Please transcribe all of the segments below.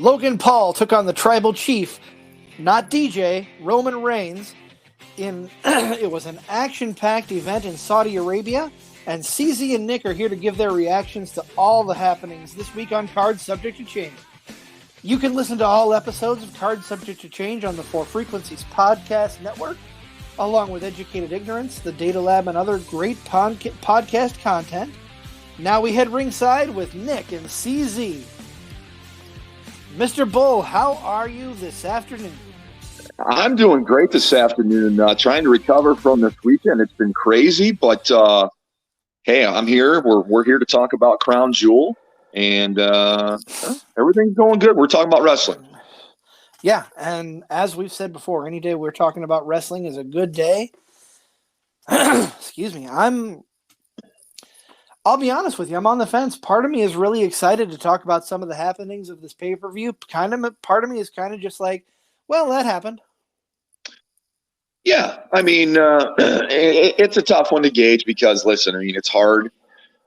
Logan Paul took on the tribal chief, not DJ, Roman Reigns. It was an action-packed event in Saudi Arabia, and CZ and Nick are here to give their reactions to all the happenings this week on Card Subject to Change. You can listen to all episodes of Card Subject to Change on the Four Frequencies Podcast Network, along with Educated Ignorance, the Data Lab, and other great podcast content. Now we head ringside with Nick and CZ. Mr. Bull, how are you this afternoon? I'm doing great this afternoon, trying to recover from this weekend. It's been crazy, but hey, I'm here. We're here to talk about Crown Jewel, and everything's going good. We're talking about wrestling. Yeah, and as we've said before, any day we're talking about wrestling is a good day. Excuse me. I'll be honest with you, I'm on the fence. Part of me is really excited to talk about some of the happenings of this pay-per-view. Part of me is kind of just like, well, that happened. Yeah, I mean, it's a tough one to gauge because, listen, I mean, it's hard.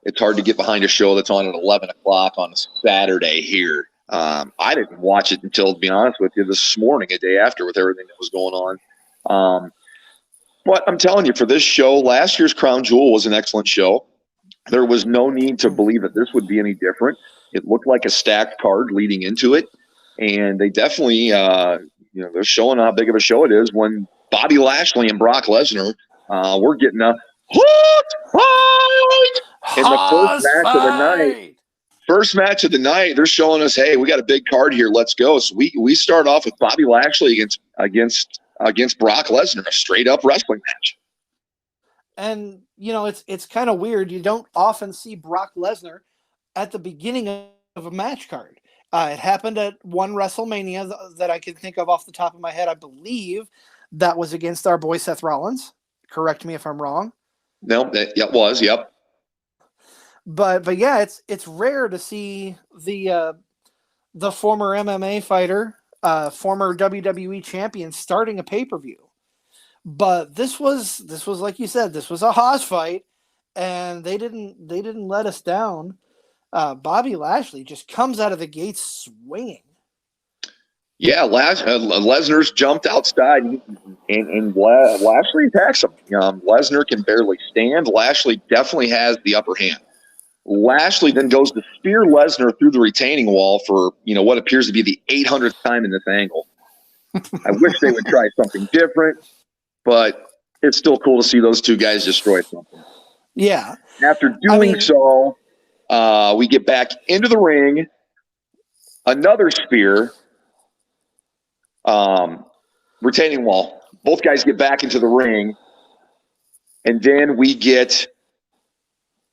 It's hard to get behind a show that's on at 11 o'clock on a Saturday here. I didn't watch it until, to be honest with you, this morning, a day after, with everything that was going on. But I'm telling you, for this show, last year's Crown Jewel was an excellent show. There was no need to believe that this would be any different. It looked like a stacked card leading into it, and they definitely, they're showing how big of a show it is when Bobby Lashley and Brock Lesnar were getting a hot fight in the first match of the night. They're showing us, hey, we got a big card here. Let's go. So we start off with Bobby Lashley against Brock Lesnar, a straight up wrestling match. And it's kind of weird. You don't often see Brock Lesnar at the beginning of a match card. It happened at one WrestleMania that I can think of off the top of my head. I believe that was against our boy Seth Rollins. Correct me if I'm wrong. No, it was. Yep. But yeah, it's rare to see the former MMA fighter, former WWE champion, starting a pay-per-view. But this was like you said, this was a Haas fight, and they didn't let us down. Bobby Lashley just comes out of the gates swinging. Yeah, Lesnar's jumped outside, and Lashley attacks him. Lesnar can barely stand. Lashley definitely has the upper hand. Lashley then goes to spear Lesnar through the retaining wall for what appears to be the 800th time in this angle. I wish they would try something different, but it's still cool to see those two guys destroy something. Yeah. After doing so, we get back into the ring. Another spear. Retaining wall. Both guys get back into the ring. And then we get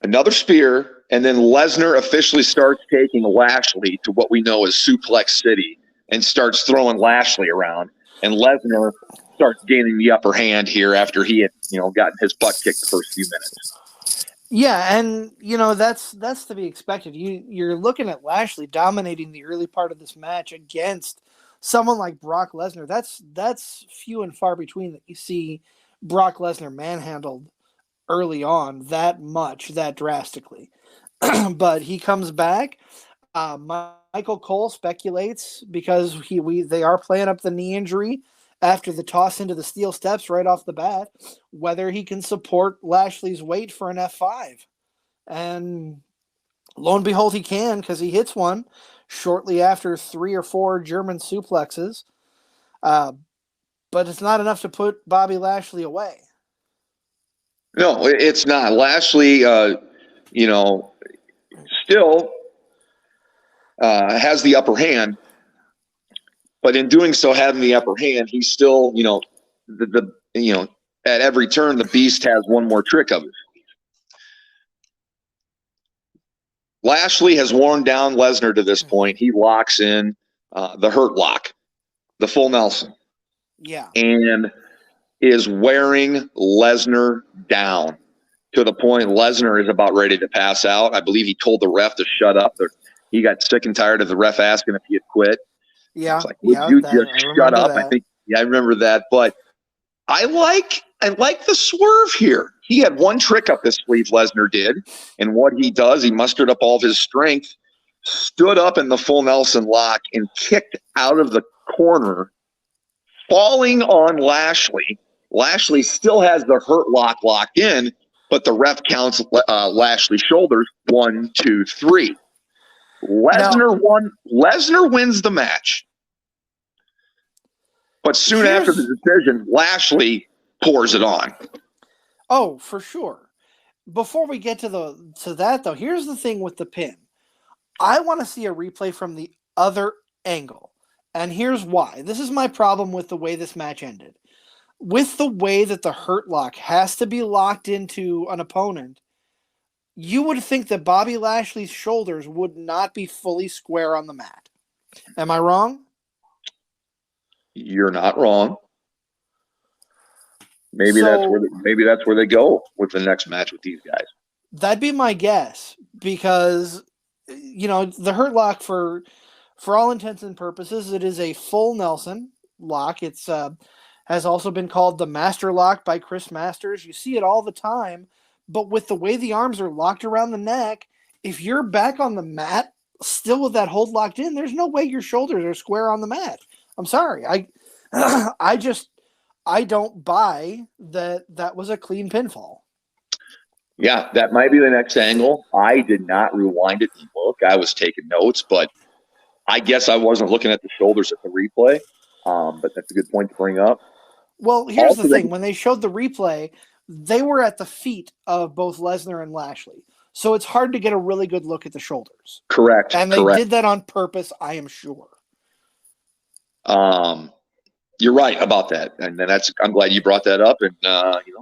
another spear. And then Lesnar officially starts taking Lashley to what we know as Suplex City and starts throwing Lashley around. And Lesnar starts gaining the upper hand here after he had, gotten his butt kicked the first few minutes. Yeah, and that's to be expected. You're looking at Lashley dominating the early part of this match against someone like Brock Lesnar. That's few and far between that you see Brock Lesnar manhandled early on that drastically. But he comes back. Michael Cole speculates because they are playing up the knee injury after the toss into the steel steps right off the bat, whether he can support Lashley's weight for an F5. And lo and behold, he can, because he hits one shortly after 3 or 4 German suplexes. But it's not enough to put Bobby Lashley away. No, it's not. Lashley, still has the upper hand. But in doing so, having the upper hand, he's still, at every turn, the beast has one more trick of it. Lashley has worn down Lesnar to this point. He locks in the hurt lock, the full Nelson. Yeah. And is wearing Lesnar down to the point Lesnar is about ready to pass out. I believe he told the ref to shut up. He got sick and tired of the ref asking if he had quit. Yeah. It's like, would you just shut up? That. I remember that. But I like the swerve here. He had one trick up his sleeve, Lesnar did. And what he does, he mustered up all of his strength, stood up in the full Nelson lock and kicked out of the corner, falling on Lashley. Lashley still has the hurt lock locked in, but the ref counts Lashley's shoulders 1, 2, 3. Lesnar wins the match. But soon after the decision, Lashley pours it on. Oh, for sure. Before we get to that, though, here's the thing with the pin. I want to see a replay from the other angle. And here's why. This is my problem with the way this match ended. With the way that the hurt lock has to be locked into an opponent, you would think that Bobby Lashley's shoulders would not be fully square on the mat. Am I wrong? You're not wrong. Maybe that's where they go with the next match with these guys. That'd be my guess, because the hurt lock, for all intents and purposes, it is a full Nelson lock. It's has also been called the Master Lock by Chris Masters. You see it all the time, but with the way the arms are locked around the neck, if you're back on the mat still with that hold locked in, there's no way your shoulders are square on the mat. I'm sorry. I don't buy that was a clean pinfall. Yeah, that might be the next angle. I did not rewind it and look. I was taking notes, but I guess I wasn't looking at the shoulders at the replay. But that's a good point to bring up. Well, here's the thing. When they showed the replay, they were at the feet of both Lesnar and Lashley. So it's hard to get a really good look at the shoulders. Correct. And they did that on purpose, I am sure. You're right about that, and I'm glad you brought that up. And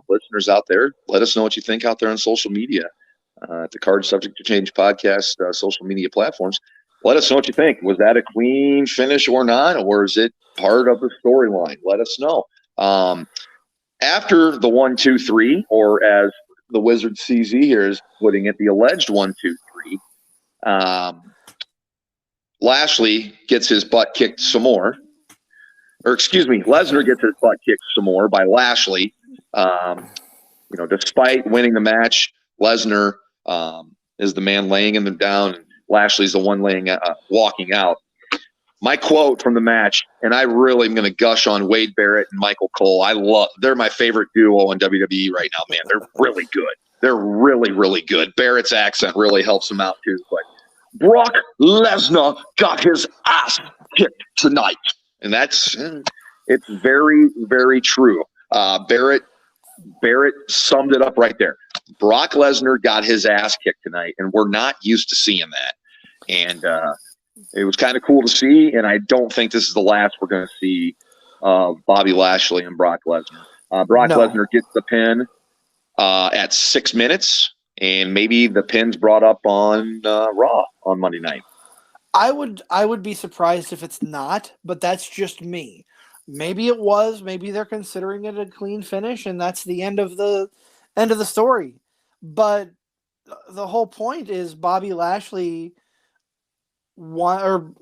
listeners out there, let us know what you think out there on social media, at the Card Subject to Change podcast social media platforms. Let us know what you think. Was that a clean finish or not, or is it part of the storyline? Let us know. After the 1, 2, 3, or as the Wizard CZ here is putting it, the alleged 1, 2, 3. Lashley gets his butt kicked some more. Lesnar gets his butt kicked some more by Lashley. Despite winning the match, Lesnar is the man laying him down, and Lashley's the one walking out. My quote from the match, and I really am going to gush on Wade Barrett and Michael Cole. They're my favorite duo in WWE right now, man. They're really good. They're really, really good. Barrett's accent really helps him out too. But Brock Lesnar got his ass kicked tonight. And it's very, very true. Barrett summed it up right there. Brock Lesnar got his ass kicked tonight, and we're not used to seeing that. And it was kind of cool to see, and I don't think this is the last we're going to see Bobby Lashley and Brock Lesnar. Lesnar gets the pin at 6 minutes, and maybe the pin's brought up on Raw on Monday night. I would be surprised if it's not, but that's just me. Maybe it was. Maybe they're considering it a clean finish, and that's the end of the story. But the whole point is Bobby Lashley won, or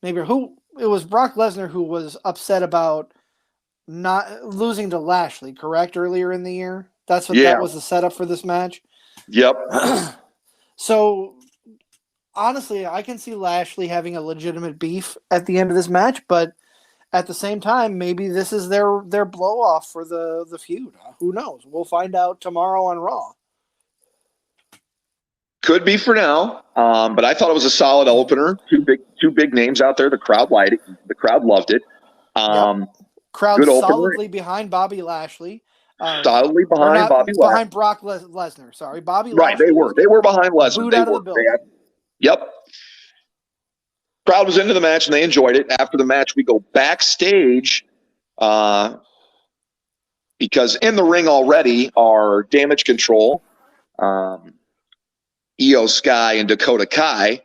maybe it was Brock Lesnar who was upset about not losing to Lashley, correct? Earlier in the year, that was the setup for this match. Yep. So. Honestly, I can see Lashley having a legitimate beef at the end of this match, but at the same time, maybe this is their blow-off for the feud. Who knows? We'll find out tomorrow on Raw. Could be for now, but I thought it was a solid opener. Two big names out there. The crowd liked it. The crowd loved it. Crowd solidly behind Bobby Lashley. Solidly behind Bobby Lashley. Behind Brock Lesnar. Sorry, Bobby. Right, Lashley they were behind Lesnar. Booed out of the building. Yep. Crowd was into the match and they enjoyed it. After the match, we go backstage because in the ring already are Damage Control, Io Sky, and Dakota Kai,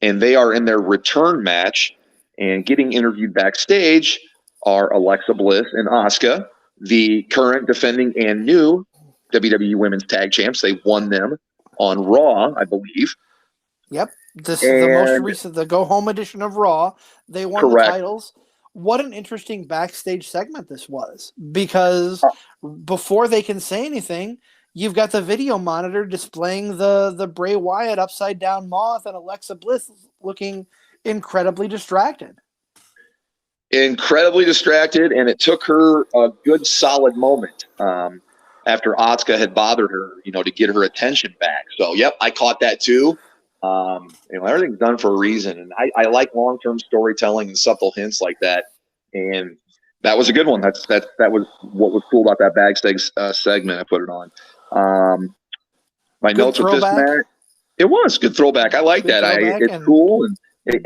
and they are in their return match. And getting interviewed backstage are Alexa Bliss and Asuka, the current, defending, and new WWE Women's Tag Champs. They won them on Raw, I believe. Yep. This is the most recent, the go-home edition of Raw. They won the titles. What an interesting backstage segment this was. Because before they can say anything, you've got the video monitor displaying the Bray Wyatt upside down moth and Alexa Bliss looking incredibly distracted. Incredibly distracted, and it took her a good solid moment after Asuka had bothered her, to get her attention back. So, yep, I caught that too. Everything's done for a reason, and I like long-term storytelling and subtle hints like that. And that was a good one. That was what was cool about that backstage segment. I put it on. My Good notes with this throwback. match, it was good throwback. I like Good that. throwback It's and cool, and good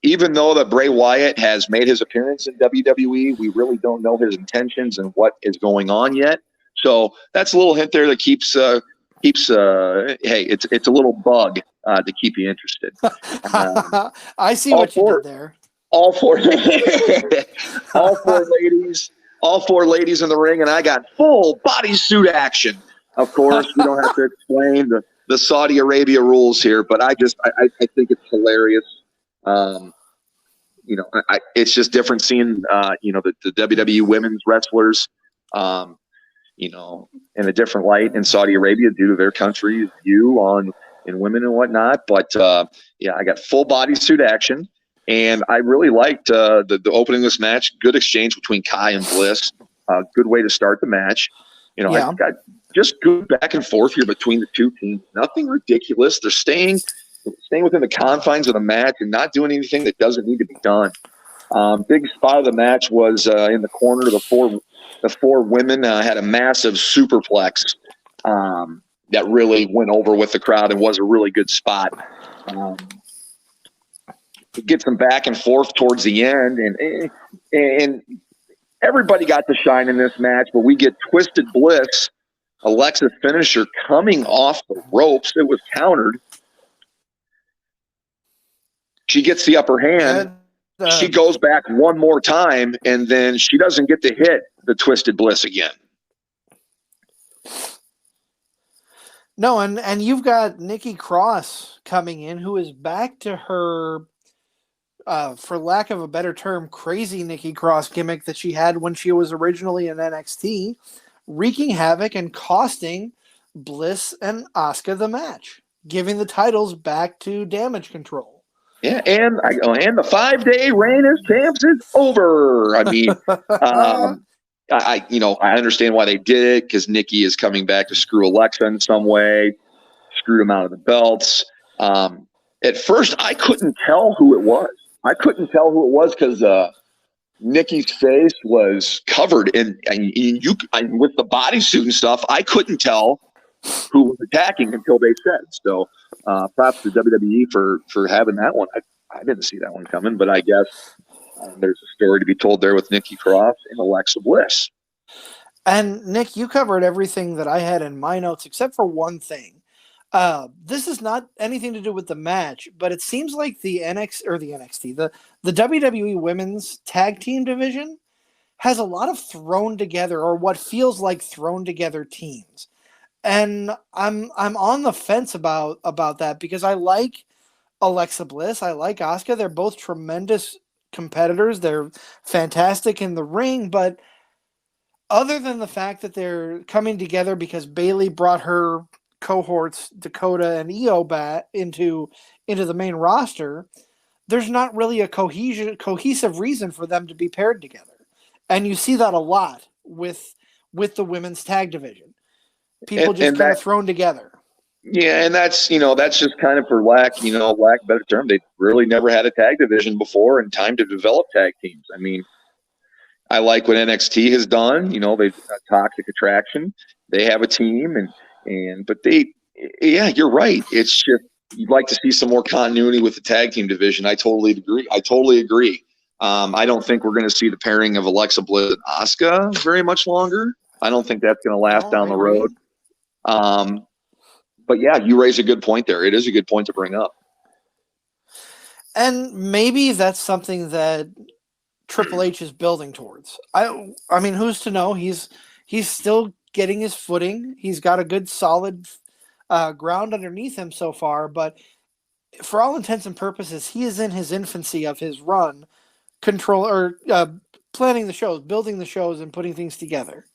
even though that Bray Wyatt has made his appearance in WWE, we really don't know his intentions and what is going on yet. So that's a little hint there that keeps hey, it's a little bug to keep you interested. I see what you did there. All four ladies in the ring, and I got full bodysuit action. Of course, we don't have to explain the Saudi Arabia rules here, but I think it's hilarious. It's just different seeing the WWE women's wrestlers in a different light in Saudi Arabia due to their country's view in women and whatnot. But I got full bodysuit action, and I really liked the opening of this match. Good exchange between Kai and Bliss. Good way to start the match. I got just good back and forth here between the two teams. Nothing ridiculous. They're staying within the confines of the match and not doing anything that doesn't need to be done. Big spot of the match was in the corner. The four women had a massive superplex that really went over with the crowd and was a really good spot. It gets them back and forth towards the end, and everybody got to shine in this match, but we get Twisted Bliss, Alexa's finisher, coming off the ropes. It was countered. She gets the upper hand. She goes back one more time, and then she doesn't get to hit the Twisted Bliss again. No, and you've got Nikki Cross coming in, who is back to her, for lack of a better term, crazy Nikki Cross gimmick that she had when she was originally in NXT, wreaking havoc and costing Bliss and Asuka the match, giving the titles back to Damage Control. Yeah, and the 5-day reign as champs is over. I mean, I understand why they did it, because Nikki is coming back to screw Alexa in some way, screwed him out of the belts. At first, I couldn't tell who it was. Because Nikki's face was covered with the bodysuit and stuff. I couldn't tell who was attacking until they said. So props to WWE for having that one. I didn't see that one coming, but I guess there's a story to be told there with Nikki Cross and Alexa Bliss. And Nick, you covered everything that I had in my notes except for one thing. This is not anything to do with the match, but it seems like the WWE Women's Tag Team division has a lot of thrown together, or what feels like thrown together teams. And I'm on the fence about that, because I like Alexa Bliss, I like Asuka. They're both tremendous competitors. They're fantastic in the ring, but other than the fact that they're coming together because Bayley brought her cohorts Dakota and Io back into the main roster, there's not really a cohesive reason for them to be paired together. And you see that a lot with the women's tag division. People just kind of thrown together. Yeah, and that's just kind of for lack of a better term. They really never had a tag division before and time to develop tag teams. I mean, I like what NXT has done. They've Toxic Attraction. They have a team, but you're right. It's just, you'd like to see some more continuity with the tag team division. I totally agree. I don't think we're going to see the pairing of Alexa Bliss and Asuka very much longer. I don't think that's going to last down the road. But yeah, you raise a good point there. It is a good point to bring up. And maybe that's something that Triple H is building towards. I mean, who's to know? He's still getting his footing. He's got a good solid ground underneath him so far, but for all intents and purposes, he is in his infancy of his run, planning the shows, building the shows, and putting things together.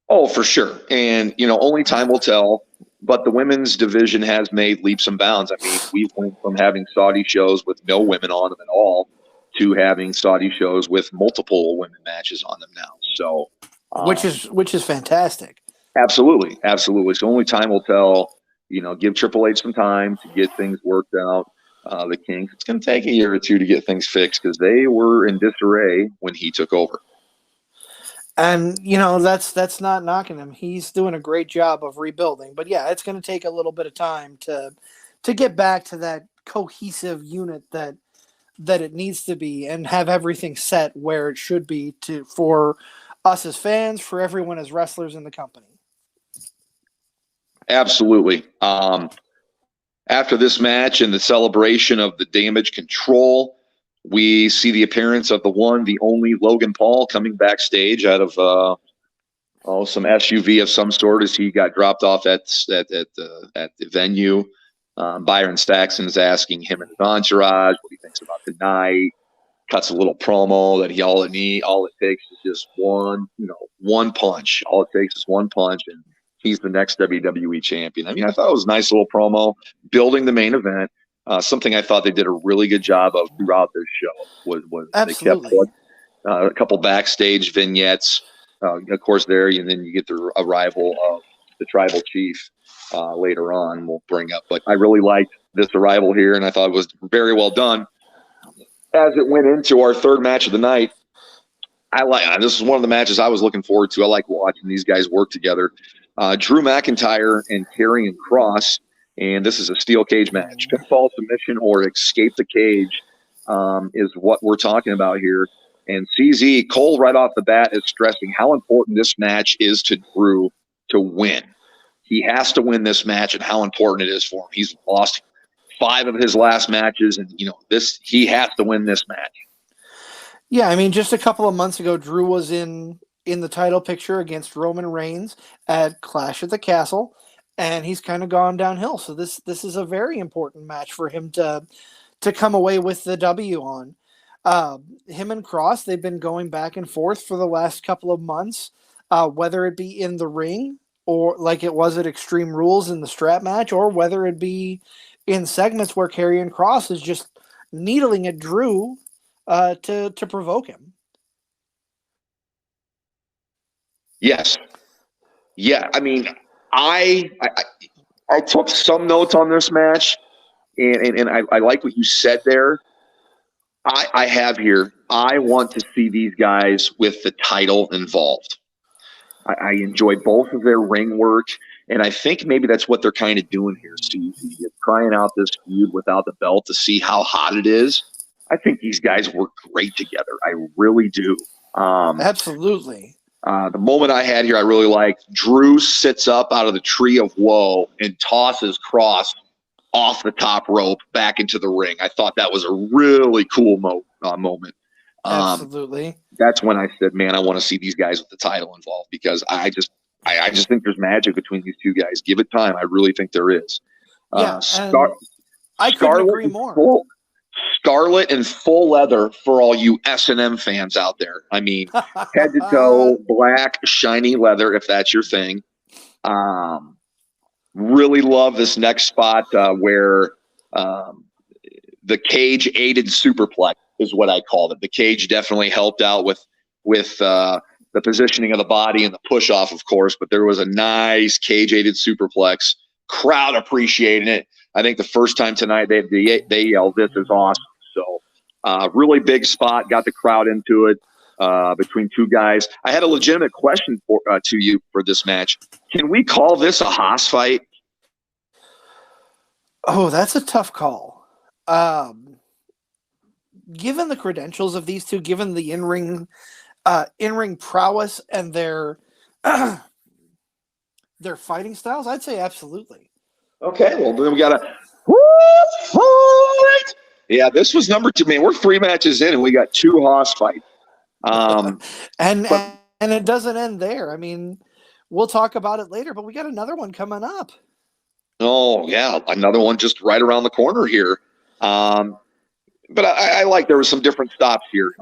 Oh, for sure. And, only time will tell. But the women's division has made leaps and bounds. I mean, we went from having Saudi shows with no women on them at all to having Saudi shows with multiple women matches on them now. So, which is fantastic. absolutely, absolutely. So only time will tell. Give Triple H some time to get things worked out. The Kings, it's going to take a year or two to get things fixed because they were in disarray when he took over. And that's not knocking him. He's doing a great job of rebuilding. But yeah, it's going to take a little bit of time to get back to that cohesive unit that it needs to be and have everything set where it should be for us as fans, for everyone as wrestlers in the company. Absolutely. After this match and the celebration of the Damage Control, we see the appearance of the one, the only Logan Paul coming backstage out of some SUV of some sort as he got dropped off at the venue. Byron Saxon's asking him and his entourage what he thinks about tonight. Cuts a little promo that all it takes is just one punch. All it takes is one punch, and he's the next WWE champion. I mean, I thought it was a nice little promo, building the main event. Something I thought they did a really good job of throughout this show was Absolutely. They kept a couple backstage vignettes. Of course, there, and then you get the arrival of the tribal chief later on. We'll bring up, but I really liked this arrival here, and I thought it was very well done. As it went into our third match of the night, this is one of the matches I was looking forward to. I like watching these guys work together. Drew McIntyre and Karrion Kross, and this is a steel cage match. Pinfall submission or escape the cage is what we're talking about here. And CZ, Cole right off the bat is stressing how important this match is to Drew to win. He has to win this match and how important it is for him. He's lost 5 of his last matches, and he has to win this match. Yeah, I mean, just a couple of months ago, Drew was in the title picture against Roman Reigns at Clash at the Castle, and he's kind of gone downhill. So this is a very important match for him to come away with the W on. Him and Cross, they've been going back and forth for the last couple of months, whether it be in the ring or like it was at Extreme Rules in the strap match, or whether it be in segments where Karrion Kross is just needling at Drew to provoke him. Yes. Yeah. I mean, I took some notes on this match, and I like what you said there. I have here, I want to see these guys with the title involved. I enjoy both of their ring work, and I think maybe that's what they're kind of doing here. So you're trying out this feud without the belt to see how hot it is. I think these guys work great together. I really do. Absolutely. The moment I had here, I really liked. Drew sits up out of the tree of woe and tosses Kross off the top rope back into the ring. I thought that was a really cool moment. Absolutely. That's when I said, man, I want to see these guys with the title involved, because I just think there's magic between these two guys. Give it time. I really think there is. Yeah, I couldn't agree more. Scarlet and full leather for all you S&M fans out there. I mean, head to toe, black, shiny leather, if that's your thing. Really love this next spot where the cage aided superplex is what I called it. The cage definitely helped out with the positioning of the body and the push off, of course, but there was a nice cage aided superplex. Crowd appreciating it. I think the first time tonight they yelled, "This is awesome." So really big spot, got the crowd into it between two guys. I had a legitimate question to you for this match. Can we call this a Haas fight? Oh, that's a tough call. Given the credentials of these two, given the in-ring prowess and their fighting styles, I'd say absolutely. Okay, well then we got a yeah. This was number 2. Man, we're 3 matches in and we got 2 Haas fights. And it doesn't end there. I mean, we'll talk about it later, but we got another one coming up. Oh yeah, another one just right around the corner here. But I like there was some different stops here.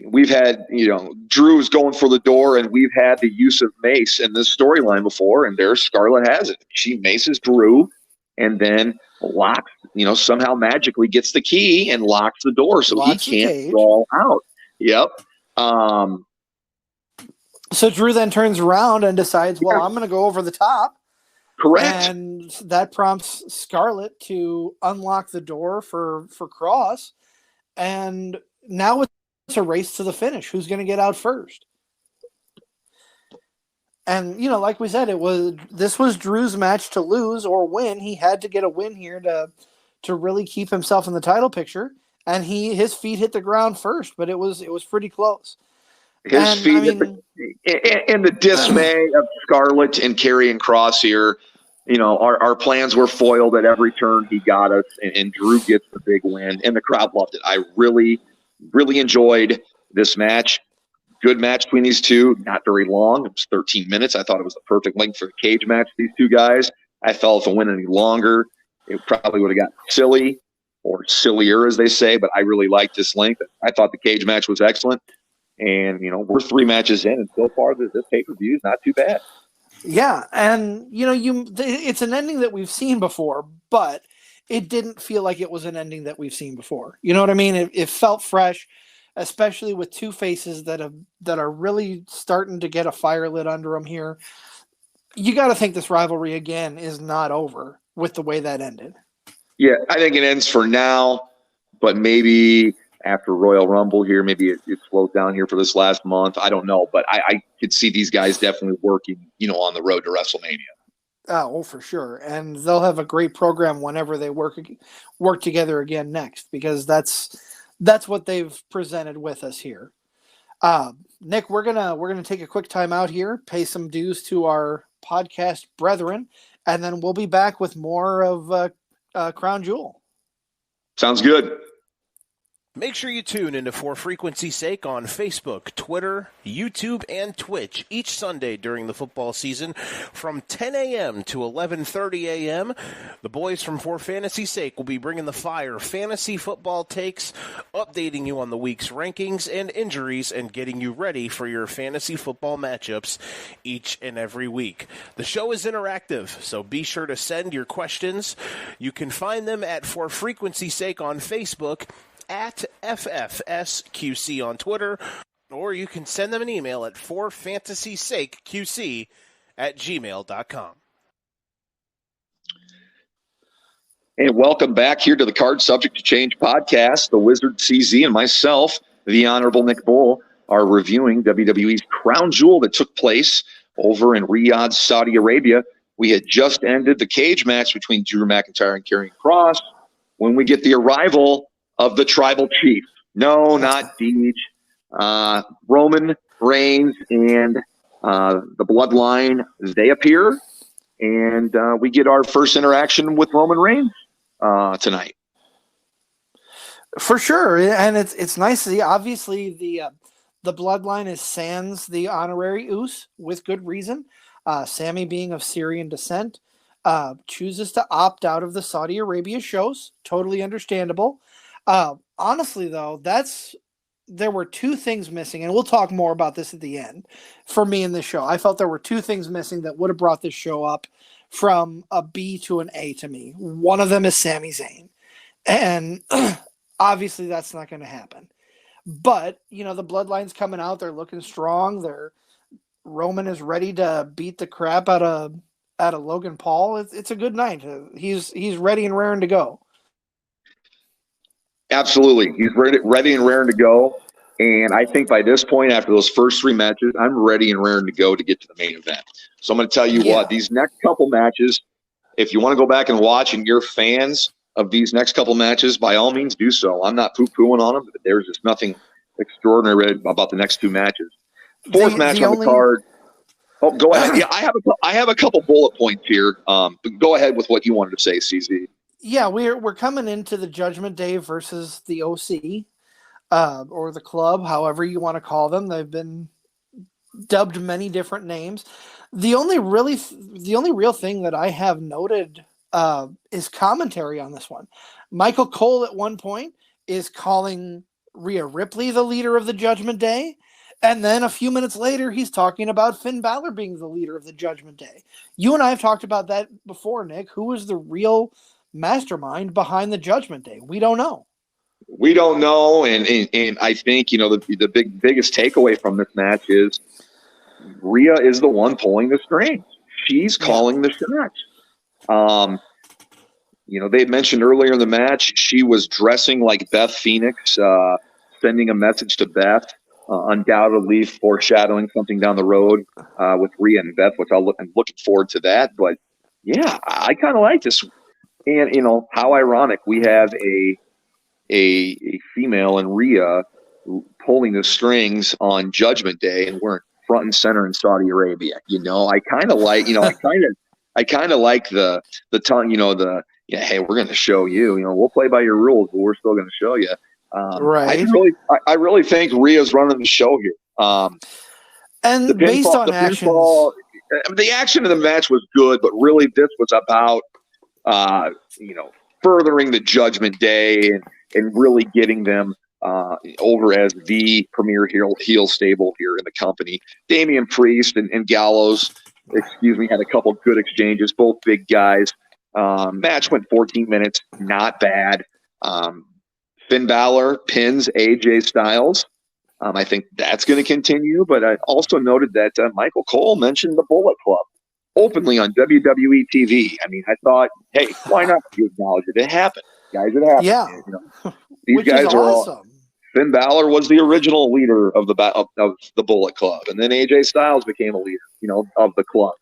we've had, Drew's going for the door, and we've had the use of mace in this storyline before, and there Scarlett has it. She maces Drew and then locks, somehow magically gets the key and locks the door so he can't crawl out. Yep. So Drew then turns around and decides, well, I'm going to go over the top. Correct. And that prompts Scarlett to unlock the door for Cross. And now it's a race to the finish. Who's going to get out first? And, like we said, this was Drew's match to lose or win. He had to get a win here to really keep himself in the title picture. And his feet hit the ground first, but it was pretty close. His feet in the dismay of Scarlett and Karrion Kross here, our plans were foiled at every turn. He got us, and Drew gets the big win, and the crowd loved it. I really, really enjoyed this match. Good match between these two. Not very long. It was 13 minutes. I thought it was the perfect length for a cage match, these two guys. I felt if it went any longer, it probably would have got silly or sillier, as they say, but I really liked this length. I thought the cage match was excellent. And, we're 3 matches in, and so far this pay-per-view is not too bad. Yeah, and, it's an ending that we've seen before, but it didn't feel like it was an ending that we've seen before. You know what I mean? It felt fresh, especially with two faces that are really starting to get a fire lit under them here. You got to think this rivalry, again, is not over with the way that ended. Yeah, I think it ends for now, but maybe after Royal Rumble here, maybe it slows down here for this last month. I don't know, but I could see these guys definitely working, on the road to WrestleMania. Oh, for sure. And they'll have a great program whenever they work together again next, because that's what they've presented with us here. Nick, we're gonna take a quick time out here, pay some dues to our podcast brethren, and then we'll be back with more of Crown Jewel. Sounds good. Make sure you tune into For Frequency's Sake on Facebook, Twitter, YouTube, and Twitch each Sunday during the football season from 10 a.m. to 11:30 a.m. The boys from For Fantasy's Sake will be bringing the fire fantasy football takes, updating you on the week's rankings and injuries, and getting you ready for your fantasy football matchups each and every week. The show is interactive, so be sure to send your questions. You can find them at For Frequency's Sake on Facebook, at FFSQC on Twitter, or you can send them an email at forfantasysakeqc@gmail.com. And welcome back here to the Card Subject to Change podcast. The Wizard CZ and myself, the Honorable Nick Bull, are reviewing WWE's Crown Jewel that took place over in Riyadh, Saudi Arabia. We had just ended the cage match between Drew McIntyre and Karrion Kross when we get the arrival of the tribal chief. No, not Deej. Roman Reigns and the Bloodline, they appear, and we get our first interaction with Roman Reigns tonight. For sure, and it's nice to see. Obviously, the Bloodline is sans the honorary Uso, with good reason. Sammy, being of Syrian descent, chooses to opt out of the Saudi Arabia shows. Totally understandable. Honestly, though, there were 2 things missing, and we'll talk more about this at the end. For me in this show, I felt there were 2 things missing that would have brought this show up from a B to an A to me. One of them is Sami Zayn, and obviously that's not going to happen. But the Bloodline's coming out; they're looking strong. Roman is ready to beat the crap out of Logan Paul. It's a good night. He's ready and raring to go. Absolutely. He's ready and raring to go. And I think by this point, after those first 3 matches, I'm ready and raring to go to get to the main event. So I'm going to tell you what, these next couple matches, if you want to go back and watch and you're fans of these next couple matches, by all means do so. I'm not poo-pooing on them, but there's just nothing extraordinary about the next 2 matches. Fourth match on the card. Oh, go ahead. Yeah, I have a couple bullet points here. But go ahead with what you wanted to say, CZ. Yeah, we're coming into the Judgment Day versus the OC, or the Club, however you want to call them. They've been dubbed many different names. The only real thing that I have noted is commentary on this one. Michael Cole at one point is calling Rhea Ripley the leader of the Judgment Day? And then a few minutes later, he's talking about Finn Balor being the leader of the Judgment Day. You and I have talked about that before, Nick. Who is the real mastermind behind the Judgment Day? We don't know. We don't know, and I think, the biggest takeaway from this match is Rhea is the one pulling the strings. She's calling the shots. They had mentioned earlier in the match she was dressing like Beth Phoenix, sending a message to Beth, undoubtedly foreshadowing something down the road with Rhea and Beth, which I'm looking forward to that. But yeah, I kind of like this, and how ironic we have a female in Rhea pulling the strings on Judgment Day, and we're front and center in Saudi Arabia. I kind of like, I kind of like the tongue, hey, we're going to show you, we'll play by your rules, but we're still going to show you. Right. I really think Rhea's running the show here. And based on actions, the action of the match was good, but really this was about, furthering the Judgment Day and really getting them over as the premier heel stable here in the company. Damian Priest and Gallows, had a couple good exchanges, both big guys. Match went 14 minutes, not bad. Finn Balor pins AJ Styles. I think that's going to continue, but I also noted that Michael Cole mentioned the Bullet Club openly on WWE TV. I mean, I thought, hey, why not acknowledge it? It happened. Guys, it happened. Yeah. These Which guys is are awesome. all. Finn Balor was the original leader of the Bullet Club, and then AJ Styles became a leader, of the club.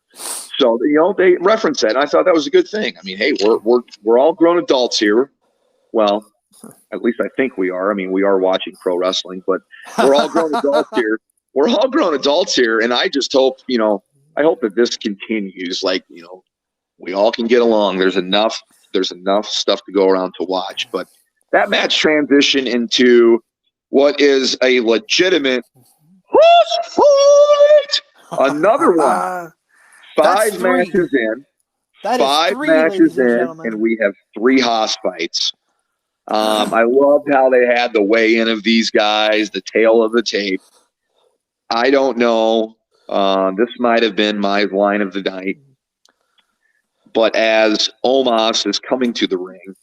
So they referenced that, and I thought that was a good thing. I mean, hey, we're all grown adults here. Well, at least I think we are. I mean, we are watching pro wrestling, but we're all grown adults here. We're all grown adults here, and I just hope I hope that this continues. Like we all can get along. There's enough stuff to go around to watch, but that match transitioned into what is a legitimate fight. Another one. Five matches in. That five is three, matches in, and we have 3 Haas fights. I loved how they had the weigh-in of these guys, the tail of the tape. I don't know. This might have been my line of the night. But as Omos is coming to the ring,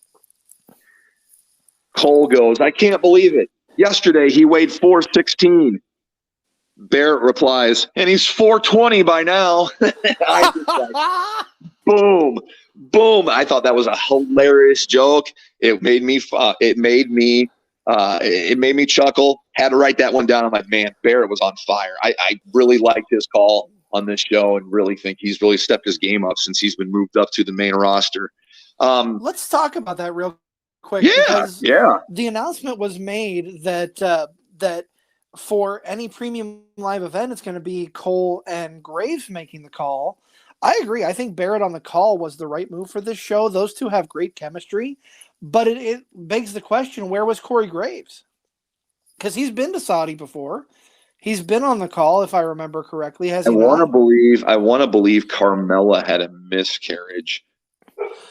Cole goes, I can't believe it. Yesterday, he weighed 416. Barrett replies, and he's 420 by now. I just boom, boom. I thought that was a hilarious joke. It made me chuckle. Had to write that one down. I'm like, man, Barrett was on fire. I really liked his call on this show and really think he's really stepped his game up since he's been moved up to the main roster. Let's talk about that real quick. Yeah. The announcement was made that for any premium live event, it's going to be Cole and Graves making the call. I agree. I think Barrett on the call was the right move for this show. Those two have great chemistry, but it begs the question, where was Corey Graves? Because he's been to Saudi before. He's been on the call, if I remember correctly. I want to believe Carmella had a miscarriage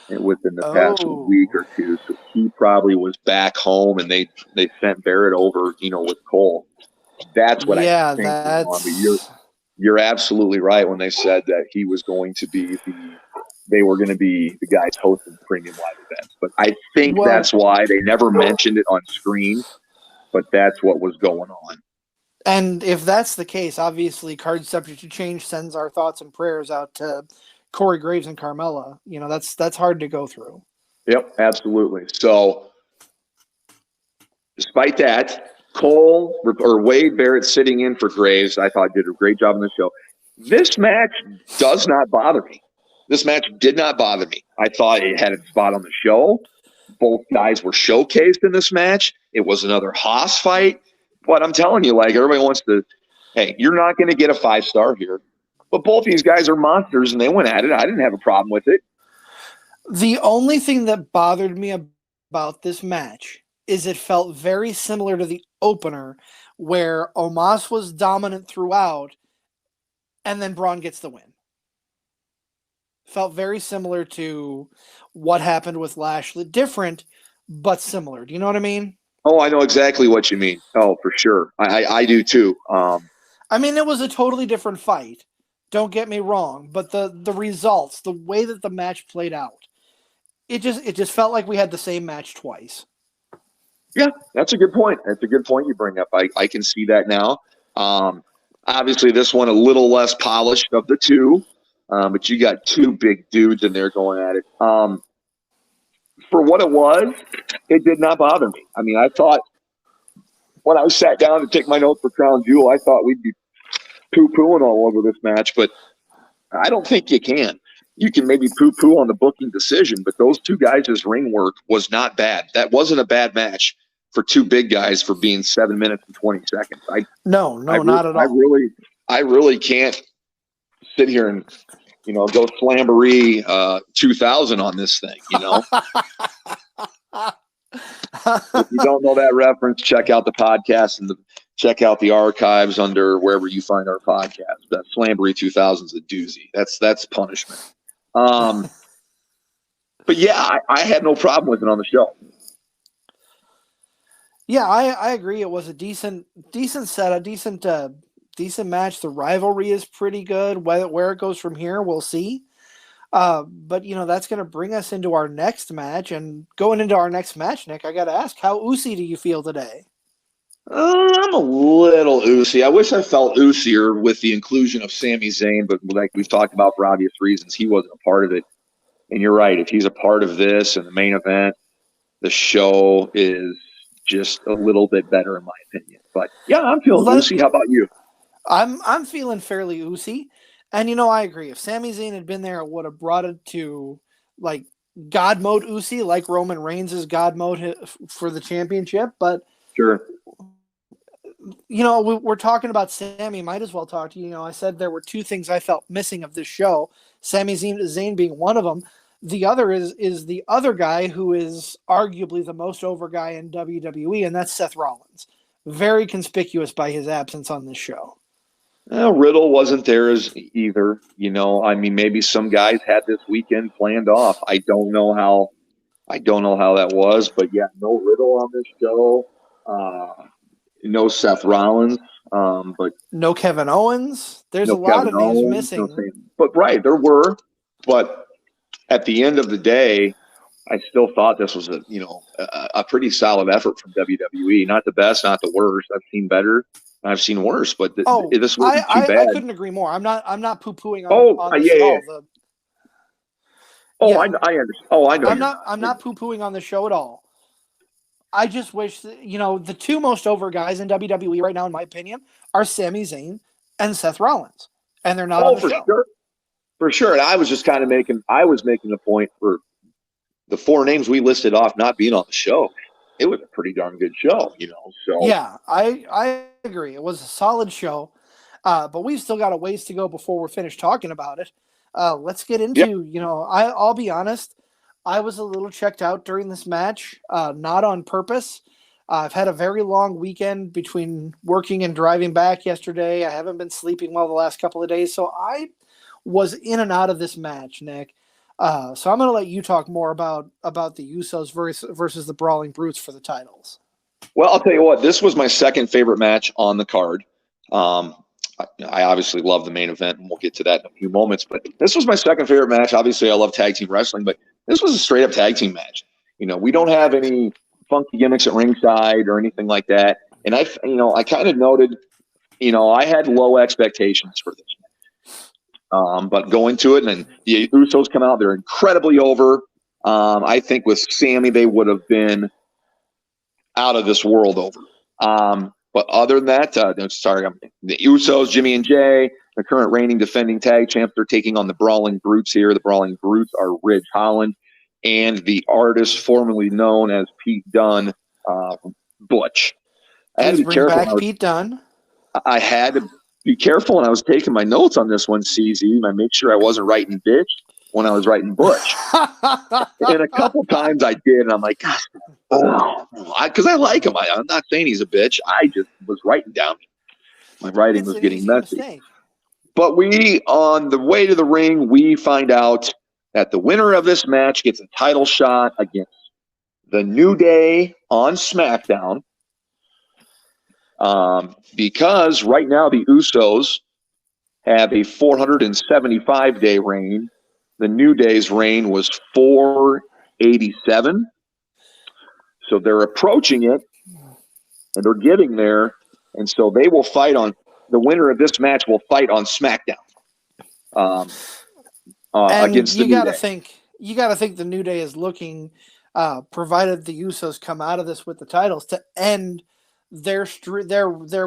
within the past week or two, so he probably was back home, and they sent Barrett over, with Cole. That's what I think. You're absolutely right when they said that he was going to be they were going to be the guys hosting premium live events. But I think that's why they never mentioned it on screen, but that's what was going on. And if that's the case, obviously Card Subject to Change sends our thoughts and prayers out to Corey Graves and Carmella. That's hard to go through. Yep, absolutely. So despite that, Cole or Wade Barrett sitting in for Graves, I thought did a great job on the show. This match does not bother me. This match did not bother me. I thought it had a spot on the show. Both guys were showcased in this match. It was another Haas fight. But I'm telling you, everybody wants to, hey, you're not going to get a 5-star here. But both these guys are monsters, and they went at it. I didn't have a problem with it. The only thing that bothered me about this match is it felt very similar to the opener, where Omos was dominant throughout, and then Braun gets the win. Felt very similar to what happened with Lashley. Different, but similar. Do you know what I mean? Oh, I know exactly what you mean. Oh, for sure. I do too. I mean, it was a totally different fight. Don't get me wrong, but the results, the way that the match played out, it just felt like we had the same match twice. Yeah, that's a good point. That's a good point you bring up. I can see that now. Obviously, this one a little less polished of the two, but you got two big dudes in there going at it. For what it was, it did not bother me. I mean, I thought when I sat down to take my notes for Crown Jewel, I thought we'd be poo-pooing all over this match, but I don't think you can. You can maybe poo-poo on the booking decision, but those two guys' ring work was not bad. That wasn't a bad match for two big guys for being 7 minutes and 20 seconds. No, not at all. I really can't sit here and go Slamboree 2000 on this thing. If you don't know that reference, check out the podcast and check out the archives under wherever you find our podcast. That Slamboree 2000 is a doozy. That's punishment. But yeah, I had no problem with it on the show. Yeah, I agree. It was a decent setup, decent match. The rivalry is pretty good. Where it goes from here, we'll see. But that's going to bring us into our next match. And going into our next match, Nick, I got to ask, how oozy do you feel today? I'm a little oozy. I wish I felt oozier with the inclusion of Sami Zayn, but like we've talked about for obvious reasons, he wasn't a part of it. And you're right. If he's a part of this and the main event, the show is just a little bit better in my opinion. But yeah, I'm feeling oozy. How about you? I'm feeling fairly oozy. And I agree. If Sami Zayn had been there, it would have brought it to like God mode oozy, like Roman Reigns' God mode for the championship. But sure. We're talking about Sami. Might as well talk to you. I said there were two things I felt missing of this show. Sami Zayn being one of them. The other is the other guy who is arguably the most over guy in WWE, and that's Seth Rollins. Very conspicuous by his absence on this show. Riddle wasn't there either. I mean, maybe some guys had this weekend planned off. I don't know how that was, but yeah, no Riddle on this show. No Seth Rollins, but no Kevin Owens. There's a lot of names missing. But right, there were. But at the end of the day, I still thought this was a pretty solid effort from WWE. Not the best, not the worst. I've seen better, I've seen worse, but this wasn't too bad. I couldn't agree more. I'm not poo-pooing on this at all. I understand. Oh, I know. I'm not poo-pooing on the show at all. I just wish that, the two most over guys in WWE right now, in my opinion, are Sami Zayn and Seth Rollins, and they're not on the show. Sure. For sure. And I was just kind of making a point for the four names we listed off not being on the show. It was a pretty darn good show, So yeah, I agree. It was a solid show, but we've still got a ways to go before we're finished talking about it. Let's get into, I'll be honest. I was a little checked out during this match, not on purpose. I've had a very long weekend between working and driving back yesterday. I haven't been sleeping well the last couple of days, so I was in and out of this match, Nick. So I'm going to let you talk more about the Usos versus the Brawling Brutes for the titles. Well, I'll tell you what, this was my second favorite match on the card. I obviously love the main event, and we'll get to that in a few moments. But this was my second favorite match. Obviously, I love tag team wrestling, but this was a straight-up tag team match. We don't have any funky gimmicks at ringside or anything like that. And I kind of noted, I had low expectations for this match. But going to it, and the Usos come out, they're incredibly over. I think with Sami, they would have been out of this world over. But other than that, the Usos, Jimmy and Jay, the current reigning defending tag champs, they're taking on the Brawling Brutes here. The Brawling Brutes are Ridge Holland and the artist formerly known as Pete Dunne, Butch. I had to be careful. Bring back Pete Dunne. I had to be careful when I was taking my notes on this one, CZ. I made sure I wasn't writing bitch when I was writing Butch. And a couple times I did, and I'm like, gosh, because I like him. I'm not saying he's a bitch. I just was writing down. My writing was getting messy. Mistake. But on the way to the ring, we find out that the winner of this match gets a title shot against the New Day on SmackDown, because right now the Usos have a 475-day reign. The New Day's reign was 487. So they're approaching it, and they're getting there. And so they will fight on – the winner of this match will fight on SmackDown against the New Day. You got to think the New Day is looking, provided the Usos come out of this with the titles, to end their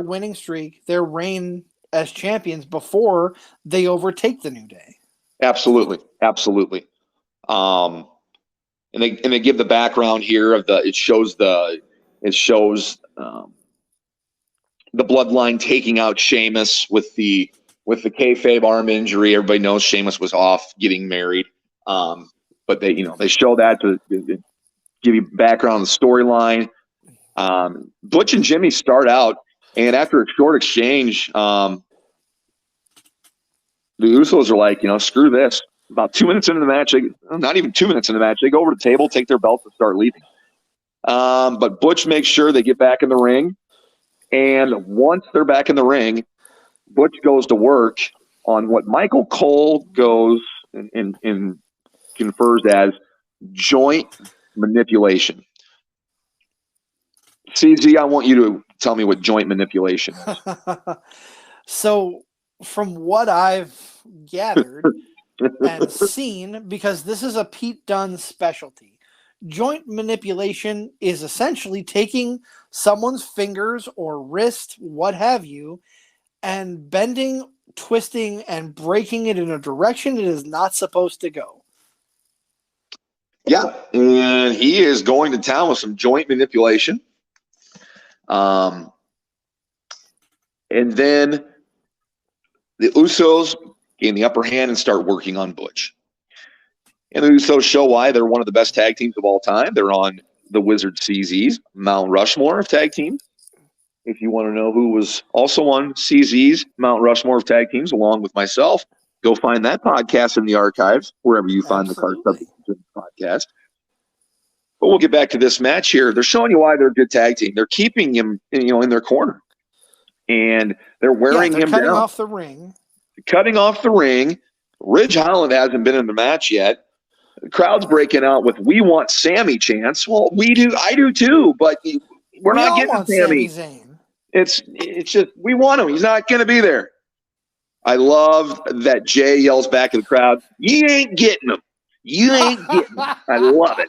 winning streak, their reign as champions before they overtake the New Day. Absolutely. And they give the background here of it shows the Bloodline taking out Sheamus with the kayfabe arm injury. Everybody knows Sheamus was off getting married. But they show that to give you background on the storyline. Butch and Jimmy start out, and after a short exchange, the Usos are like, screw this. About 2 minutes into the match, not even 2 minutes into the match, they go over to the table, take their belts, and start leaving. But Butch makes sure they get back in the ring. And once they're back in the ring, Butch goes to work on what Michael Cole goes and confers as joint manipulation. CZ, I want you to tell me what joint manipulation is. So, from what I've gathered and seen, because this is a Pete Dunne specialty, joint manipulation is essentially taking someone's fingers or wrist, what have you, and bending, twisting, and breaking it in a direction it is not supposed to go. Yeah, and he is going to town with some joint manipulation. And then the Usos gain the upper hand and start working on Butch. And the Usos show why they're one of the best tag teams of all time. They're on the Wizard CZ's Mount Rushmore of tag teams. If you want to know who was also on CZ's Mount Rushmore of tag teams, along with myself, go find that podcast in the archives, wherever you find the Card Subject podcast. But we'll get back to this match here. They're showing you why they're a good tag team. They're keeping him, in their corner. And they're wearing him cutting down. off the ring. Cutting off the ring. Ridge Holland hasn't been in the match yet. The crowd's breaking out with "We want Sammy" chants. Well, we do. I do too. But we're not getting Sammy. Zayn. It's just we want him. He's not going to be there. I love that Jay yells back at the crowd, "You ain't getting him. You ain't getting him." I love it.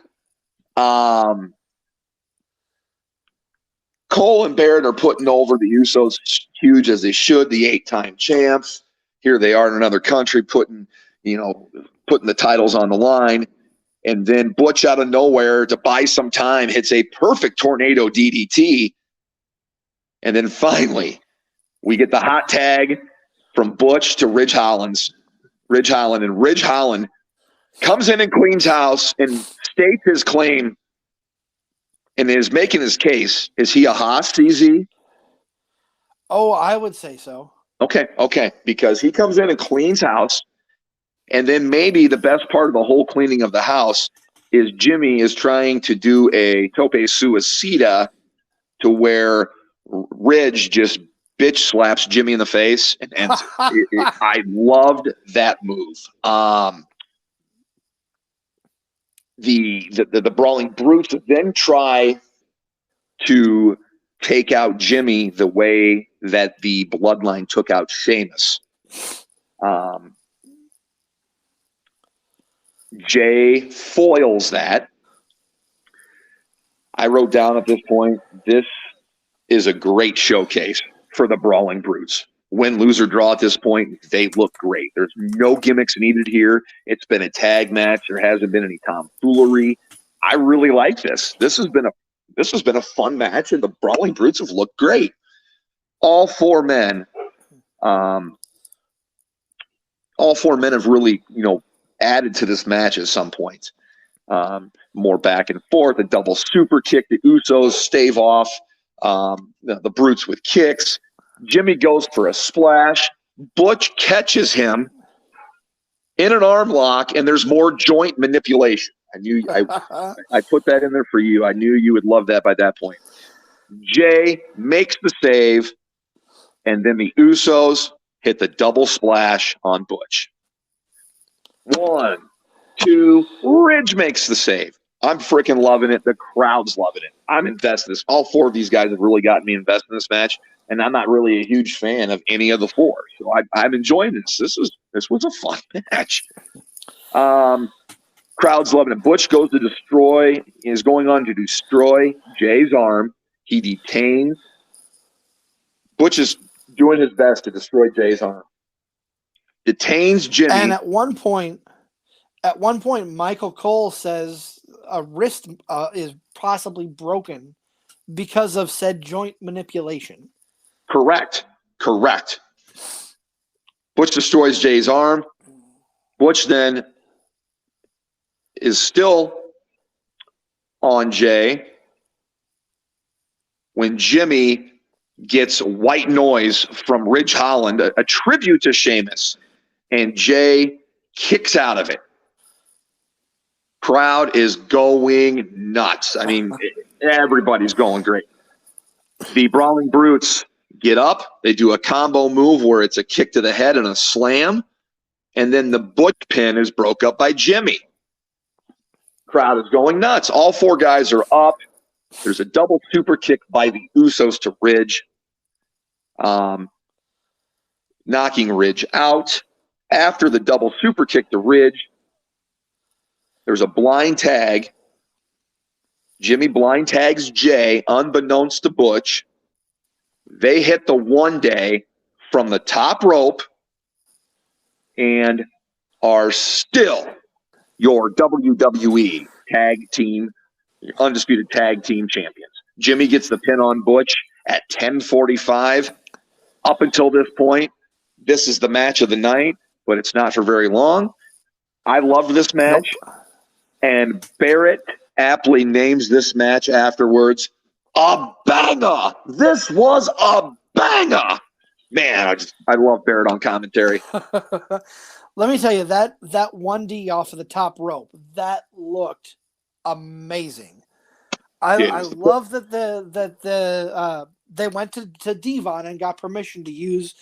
Cole and Barrett are putting over the Usos huge as they should, the 8-time champs. Here they are in another country putting the titles on the line. And then Butch out of nowhere to buy some time hits a perfect tornado DDT. And then finally, we get the hot tag from Butch to Ridge Holland. And Ridge Holland comes in and cleans house and states his claim and is making his case. Is he a Haas, CZ? Oh, I would say so. Okay. Because he comes in and cleans house, and then maybe the best part of the whole cleaning of the house is Jimmy is trying to do a tope suicida to where Ridge just bitch slaps Jimmy in the face. And I loved that move. The Brawling Brutes then try to take out Jimmy the way that the Bloodline took out Sheamus. Jay foils that. I wrote down at this point, this is a great showcase for the Brawling Brutes. Win, lose, or draw at this point, they look great. There's no gimmicks needed here. It's been a tag match. There hasn't been any tomfoolery. I really like this. This has been a fun match, and the Brawling Brutes have looked great. All four men have really, added to this match at some point. More back and forth, a double super kick. The Usos stave off the Brutes with kicks. Jimmy goes for a splash. Butch catches him in an arm lock, and there's more joint manipulation. I put that in there for you. I knew you would love that by that point. Jay makes the save, and then the Usos hit the double splash on Butch. 1, 2, Ridge makes the save. I'm freaking loving it. The crowd's loving it. I'm invested in this. All 4 of these guys have really gotten me invested in this match, and I'm not really a huge fan of any of the 4. So I'm enjoying this. This was a fun match. Crowd's loving it. Butch is going on to destroy Jay's arm. He detains. Butch is doing his best to destroy Jay's arm. Detains Jimmy. And at one point, Michael Cole says a wrist is possibly broken because of said joint manipulation. Correct. Butch destroys Jay's arm. Butch then is still on Jay when Jimmy gets white noise from Ridge Holland, a tribute to Sheamus, and Jay kicks out of it. Crowd is going nuts. I mean, everybody's going great. The Brawling Brutes get up. They do a combo move where it's a kick to the head and a slam, and then the Butch pin is broke up by Jimmy. Crowd is going nuts. All 4 guys are up. There's a double super kick by the Usos to Ridge, knocking Ridge out. After the double super kick to Ridge, there's a blind tag. Jimmy blind tags Jay, unbeknownst to Butch. They hit the 1-day from the top rope and are still your WWE undisputed tag team champions. Jimmy gets the pin on Butch at 10:45. Up until this point, this is the match of the night, but it's not for very long. I love this match, and Barrett aptly names this match afterwards a banger. This was a banger. Man, I love Barrett on commentary. Let me tell you, that 1D off of the top rope, that looked amazing. I love that they went to Devon and got permission to use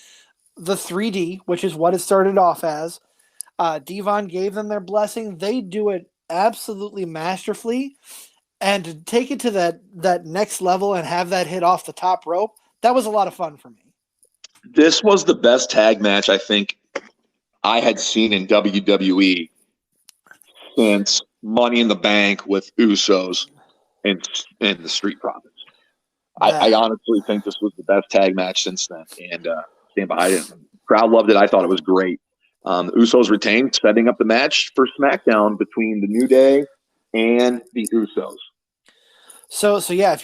the 3D, which is what it started off as. Devon gave them their blessing. They do it absolutely masterfully. And to take it to that next level and have that hit off the top rope, that was a lot of fun for me. This was the best tag match I think I had seen in WWE since Money in the Bank with Usos and the Street Profits. I honestly think this was the best tag match since then, and stand behind it. Crowd loved it. I thought it was great. The Usos retained, setting up the match for SmackDown between the New Day and the Usos. So yeah, if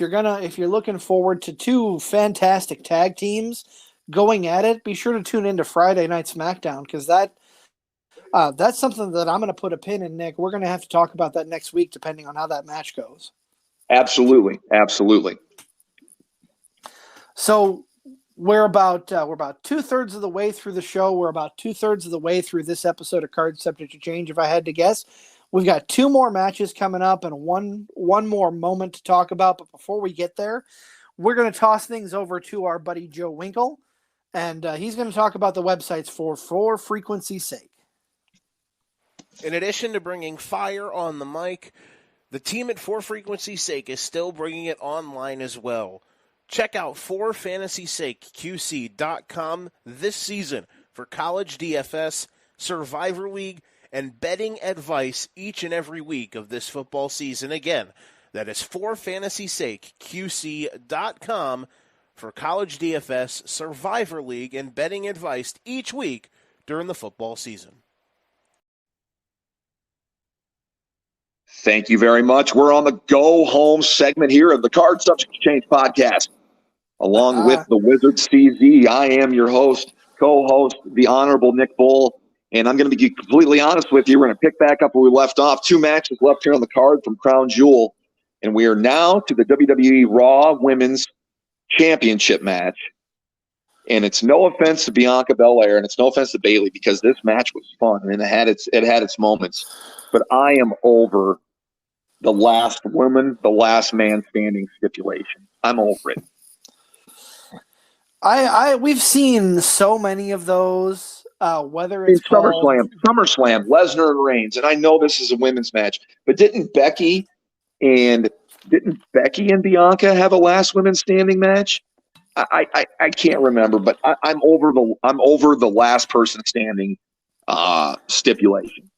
you're looking forward to 2 fantastic tag teams going at it, be sure to tune into Friday Night SmackDown, because that's something that I'm going to put a pin in, Nick. We're going to have to talk about that next week, depending on how that match goes. Absolutely. So we're about 2/3 of the way through the show. We're about 2/3 of the way through this episode of Card Subject to Change, if I had to guess. We've got 2 more matches coming up and one more moment to talk about. But before we get there, we're going to toss things over to our buddy Joe Winkle, and he's going to talk about the websites for frequency's sake. In addition to bringing fire on the mic, the team at For Frequency's Sake is still bringing it online as well. Check out ForFantasySakeQC.com this season for college DFS, Survivor League, and betting advice each and every week of this football season. Again, that is ForFantasySakeQC.com for college DFS, Survivor League, and betting advice each week during the football season. Thank you very much. We're on the go home segment here of the Card Subject Change podcast. Along with the Wizard CZ, I am your host, co-host, the Honorable Nick Bull. And I'm going to be completely honest with you. We're going to pick back up where we left off. 2 matches left here on the card from Crown Jewel. And we are now to the WWE Raw Women's Championship match. And it's no offense to Bianca Belair, and it's no offense to Bayley, because this match was fun and it had its moments. But I am over the last woman, the last man standing stipulation. I'm over it. We've seen so many of those, whether it's called SummerSlam, Lesnar and Reigns, and I know this is a women's match, but didn't Becky and Bianca have a last women standing match? I can't remember, but I'm over the last person standing stipulation.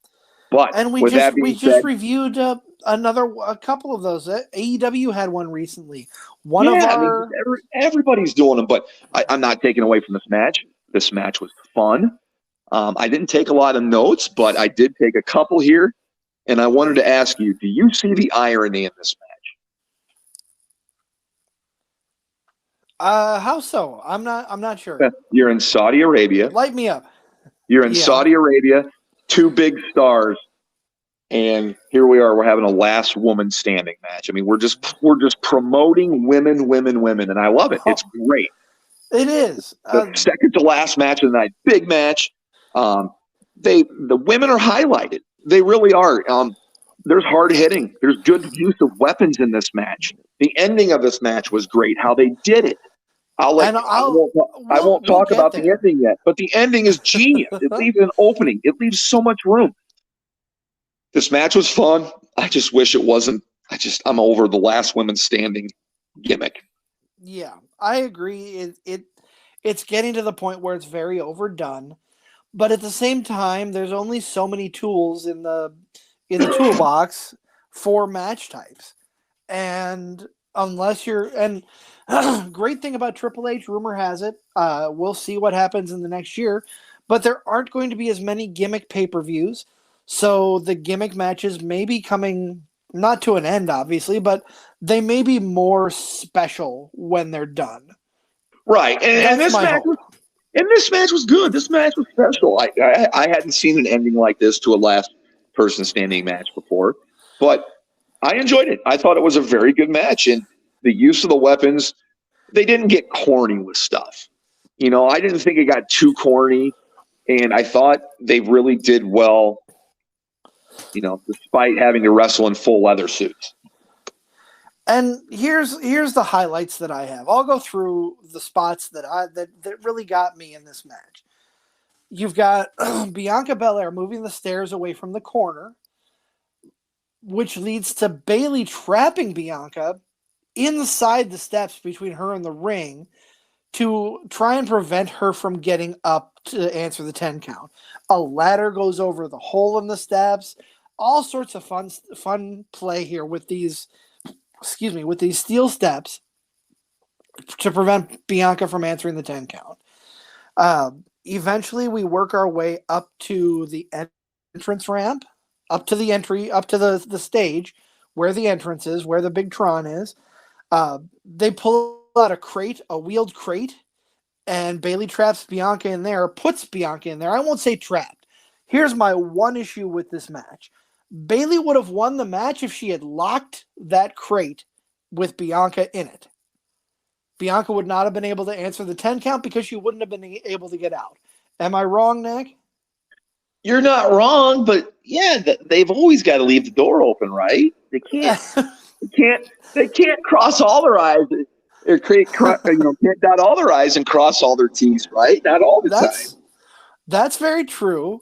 But and we just reviewed a couple of those. AEW had one recently. Everybody's doing them, but I'm not taking away from this match. This match was fun. I didn't take a lot of notes, but I did take a couple here, and I wanted to ask you: do you see the irony in this match? How so? I'm not sure. You're in Saudi Arabia. Light me up. You're in Saudi Arabia. Two big stars. And here we are. We're having a last woman standing match. I mean, we're just promoting women, and I love it. It's great. It is the second to last match of the night. Big match. The women are highlighted. They really are. There's hard hitting. There's good use of weapons in this match. The ending of this match was great. How they did it. I won't talk about the ending yet, but the ending is genius. It leaves an opening. It leaves so much room. This match was fun. I just wish it wasn't. I'm over the last women standing gimmick. Yeah, I agree. It's getting to the point where it's very overdone, but at the same time, there's only so many tools in the toolbox for match types, and unless you're great thing about Triple H, rumor has it, we'll see what happens in the next year, but there aren't going to be as many gimmick pay-per-views. So the gimmick matches may be coming not to an end, obviously, but they may be more special when they're done. Right, and this match was good. This match was special. I hadn't seen an ending like this to a last person standing match before, but I enjoyed it. I thought it was a very good match, and the use of the weapons, they didn't get corny with stuff. I didn't think it got too corny, and I thought they really did well. Despite having to wrestle in full leather suits. And here's the highlights that I have. I'll go through the spots that really got me in this match. You've got Bianca Belair moving the stairs away from the corner, which leads to Bayley trapping Bianca inside the steps between her and the ring to try and prevent her from getting up to answer the 10 count. A ladder goes over the hole in the steps. All sorts of fun play here with these steel steps to prevent Bianca from answering the 10 count. Eventually, we work our way up to the entrance ramp, up to the stage where the entrance is, where the big Tron is. They pull out a wheeled crate, and Bayley traps Bianca in there, puts Bianca in there. I won't say trapped. Here's my one issue with this match. Bayley would have won the match if she had locked that crate with Bianca in it. Bianca would not have been able to answer the 10 count because she wouldn't have been able to get out. Am I wrong, Nick? You're not wrong, but yeah, they've always got to leave the door open, right? They can't cross all their I's or can't dot all their I's and cross all their T's, right? Not all the time. That's very true.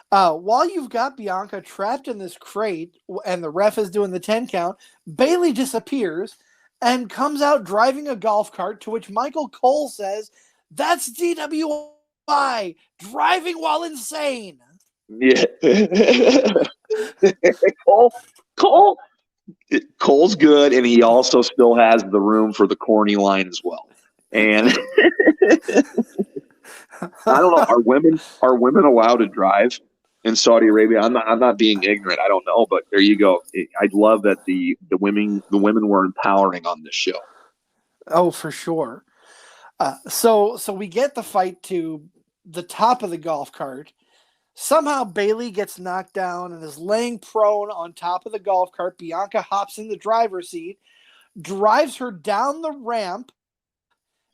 While you've got Bianca trapped in this crate and the ref is doing the 10 count, Bayley disappears and comes out driving a golf cart, to which Michael Cole says, "That's DWI, driving while insane." Yeah. Cole's good, and he also still has the room for the corny line as well. And I don't know, are women allowed to drive in Saudi Arabia? I'm not being ignorant. I don't know, but there you go. I love that the women were empowering on this show. Oh, for sure. So we get the fight to the top of the golf cart. Somehow Bayley gets knocked down and is laying prone on top of the golf cart. Bianca hops in the driver's seat, drives her down the ramp,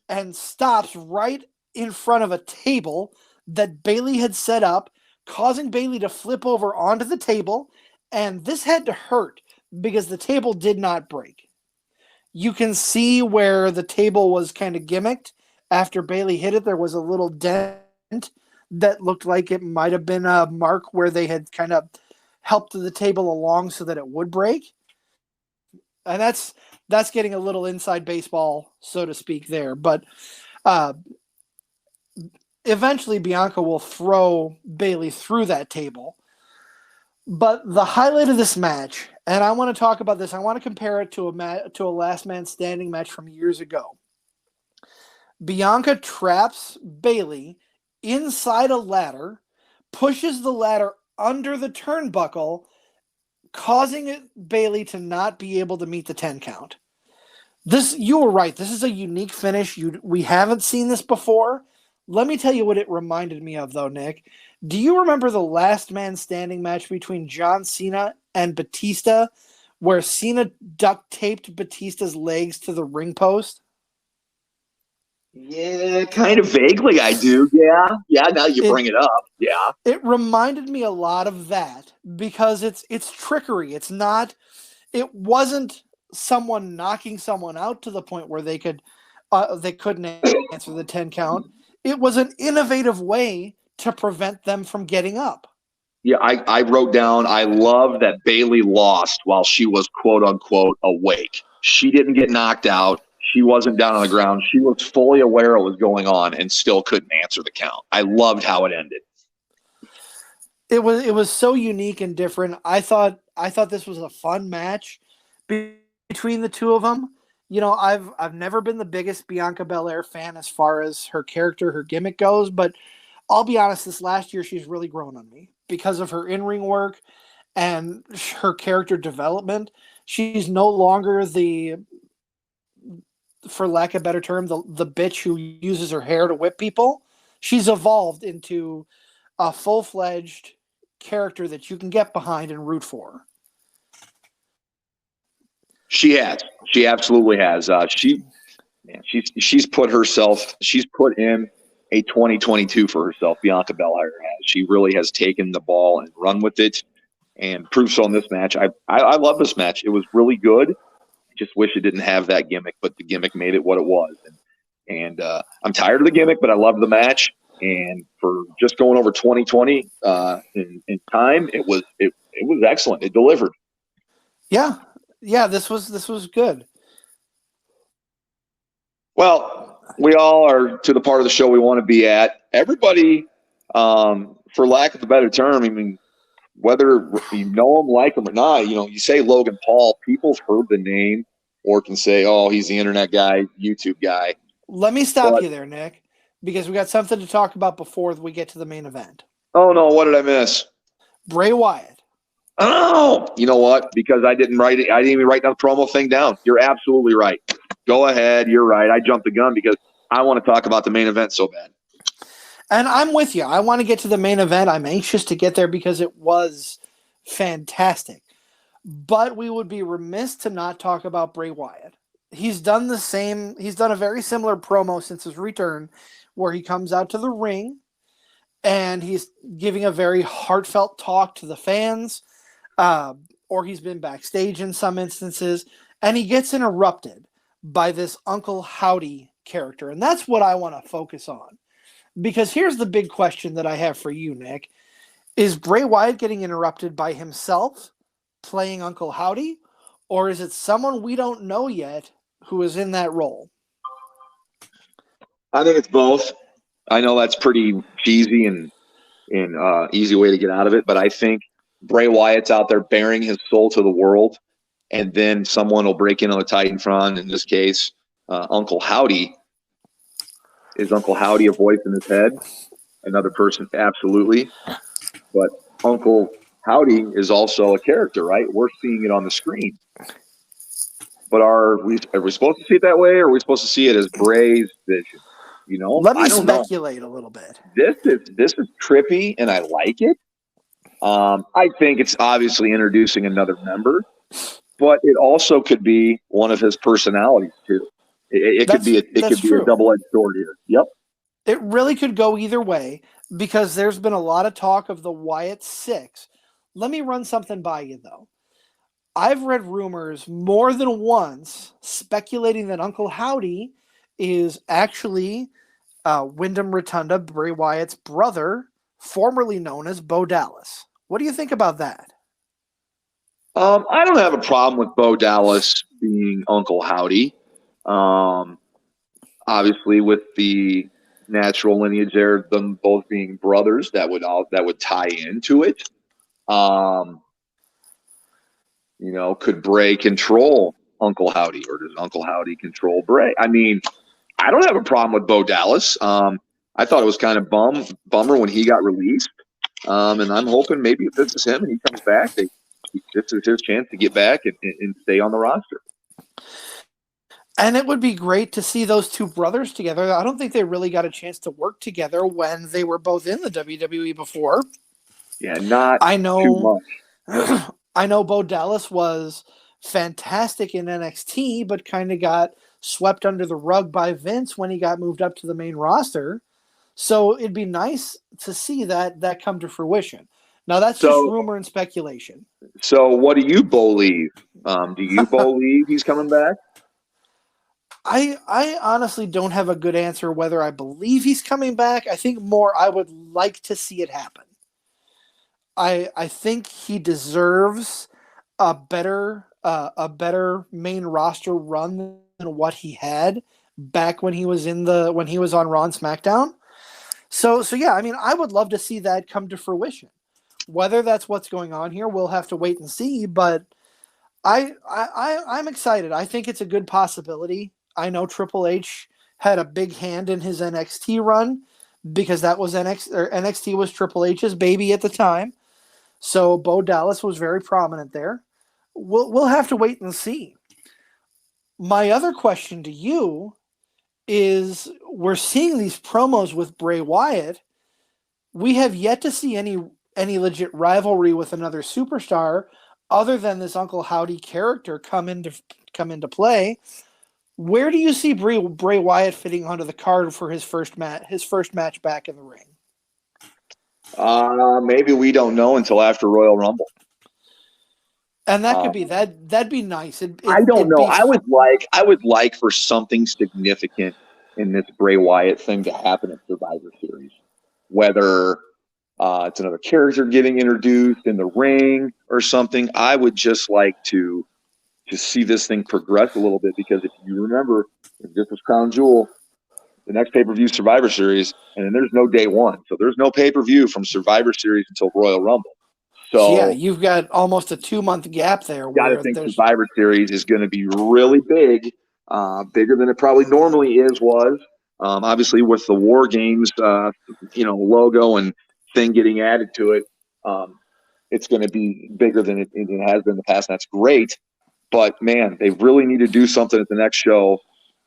and stops right in front of a table that Bayley had set up, causing Bayley to flip over onto the table. And this had to hurt because the table did not break. You can see where the table was kind of gimmicked. After Bailey hit it, there was a little dent that looked like it might have been a mark where they had kind of helped the table along so that it would break. And that's getting a little inside baseball, so to speak, there. But eventually Bianca will throw Bailey through that table. But the highlight of this match, and I want to talk about this, I want to compare it to a last man standing match from years ago. Bianca traps Bailey inside a ladder, pushes the ladder under the turnbuckle, causing Bailey to not be able to meet the 10 count. You were right. This is a unique finish. We haven't seen this before. Let me tell you what it reminded me of, though, Nick. Do you remember the last man standing match between John Cena and Batista, where Cena duct taped Batista's legs to the ring post? Yeah, kind of vaguely I do. Yeah. Now you bring it up. Yeah. It reminded me a lot of that because it's trickery. It wasn't someone knocking someone out to the point where they couldn't answer the 10 count. It was an innovative way to prevent them from getting up. Yeah, I wrote down, I love that Bailey lost while she was quote unquote awake. She didn't get knocked out. She wasn't down on the ground. She was fully aware of what was going on and still couldn't answer the count. I loved how it ended. It was so unique and different. I thought this was a fun match between the two of them. You know, I've never been the biggest Bianca Belair fan as far as her character, her gimmick goes, but I'll be honest, this last year she's really grown on me because of her in-ring work and her character development. She's no longer for lack of a better term, the bitch who uses her hair to whip people. She's evolved into a full-fledged character that you can get behind and root for. She has. She absolutely has. She's put in a 2022 for herself. Bianca Belair has. She really has taken the ball and run with it, and proved so in this match. I love this match. It was really good. Just wish it didn't have that gimmick, but the gimmick made it what it was. And I'm tired of the gimmick, but I love the match. And for just going over 2020 in time, it was excellent. It delivered. Yeah, this was good. Well, we all are to the part of the show we want to be at. Everybody, for lack of a better term, I mean, whether you know him, like him or not, you say Logan Paul, people have heard the name or can say, oh, he's the internet guy, YouTube guy. Let me stop you there, Nick, because we got something to talk about before we get to the main event. Oh, no, what did I miss? Bray Wyatt. Oh, you know what? Because I didn't write it. I didn't even write that promo thing down. You're absolutely right. Go ahead. You're right. I jumped the gun because I want to talk about the main event so bad. And I'm with you. I want to get to the main event. I'm anxious to get there because it was fantastic. But we would be remiss to not talk about Bray Wyatt. He's done a very similar promo since his return, where he comes out to the ring and he's giving a very heartfelt talk to the fans, or he's been backstage in some instances, and he gets interrupted by this Uncle Howdy character. And that's what I want to focus on. Because here's the big question that I have for you, Nick. Is Bray Wyatt getting interrupted by himself playing Uncle Howdy? Or is it someone we don't know yet who is in that role? I think it's both. I know that's pretty cheesy and easy way to get out of it, but I think Bray Wyatt's out there bearing his soul to the world, and then someone will break in on the Titan front. In this case, Uncle Howdy. Is Uncle Howdy a voice in his head? Another person? Absolutely. But Uncle Howdy is also a character, right? We're seeing it on the screen. But are we supposed to see it that way, or are we supposed to see it as Bray's vision? Let me speculate a little bit. This is trippy, and I like it. I think it's obviously introducing another member, but it also could be one of his personalities too. It could be a double-edged sword here. Yep. It really could go either way because there's been a lot of talk of the Wyatt Six. Let me run something by you, though. I've read rumors more than once speculating that Uncle Howdy is actually Wyndham Rotunda, Bray Wyatt's brother, formerly known as Bo Dallas. What do you think about that? I don't have a problem with Bo Dallas being Uncle Howdy. Obviously, with the natural lineage there, them both being brothers, that would tie into it. Could Bray control Uncle Howdy, or does Uncle Howdy control Bray? I mean, I don't have a problem with Bo Dallas. I thought it was kind of bummer when he got released, and I'm hoping maybe if this is him and he comes back, this is his chance to get back and stay on the roster. And it would be great to see those two brothers together. I don't think they really got a chance to work together when they were both in the WWE before. Yeah, not too much. I know Bo Dallas was fantastic in NXT, but kind of got swept under the rug by Vince when he got moved up to the main roster. So it'd be nice to see that come to fruition. Now, that's just rumor and speculation. So what do you believe? Do you believe he's coming back? I honestly don't have a good answer whether I believe he's coming back. I think more I would like to see it happen. I think he deserves a better main roster run than what he had back when he was on Raw and SmackDown. So yeah, I mean, I would love to see that come to fruition. Whether that's what's going on here, we'll have to wait and see. But I'm excited. I think it's a good possibility. I know Triple H had a big hand in his NXT run because that was NXT was Triple H's baby at the time. So Bo Dallas was very prominent there. We'll have to wait and see. My other question to you is, we're seeing these promos with Bray Wyatt. We have yet to see any legit rivalry with another superstar other than this Uncle Howdy character come into play. Where do you see Bray Wyatt fitting onto the card for his first match back in the ring? Maybe we don't know until after Royal Rumble. And that could be that'd be nice. I don't know. I would like for something significant in this Bray Wyatt thing to happen at Survivor Series. Whether it's another character getting introduced in the ring or something. I would just like to see this thing progress a little bit, because if you remember, if this was Crown Jewel, the next pay-per-view Survivor Series, and then there's no day one. So there's no pay-per-view from Survivor Series until Royal Rumble. So yeah, you've got almost a 2-month gap there. Got to think Survivor Series is going to be really big, bigger than it probably normally was. Obviously, with the War Games, logo and thing getting added to it, it's going to be bigger than it has been in the past. And that's great. But, man, they really need to do something at the next show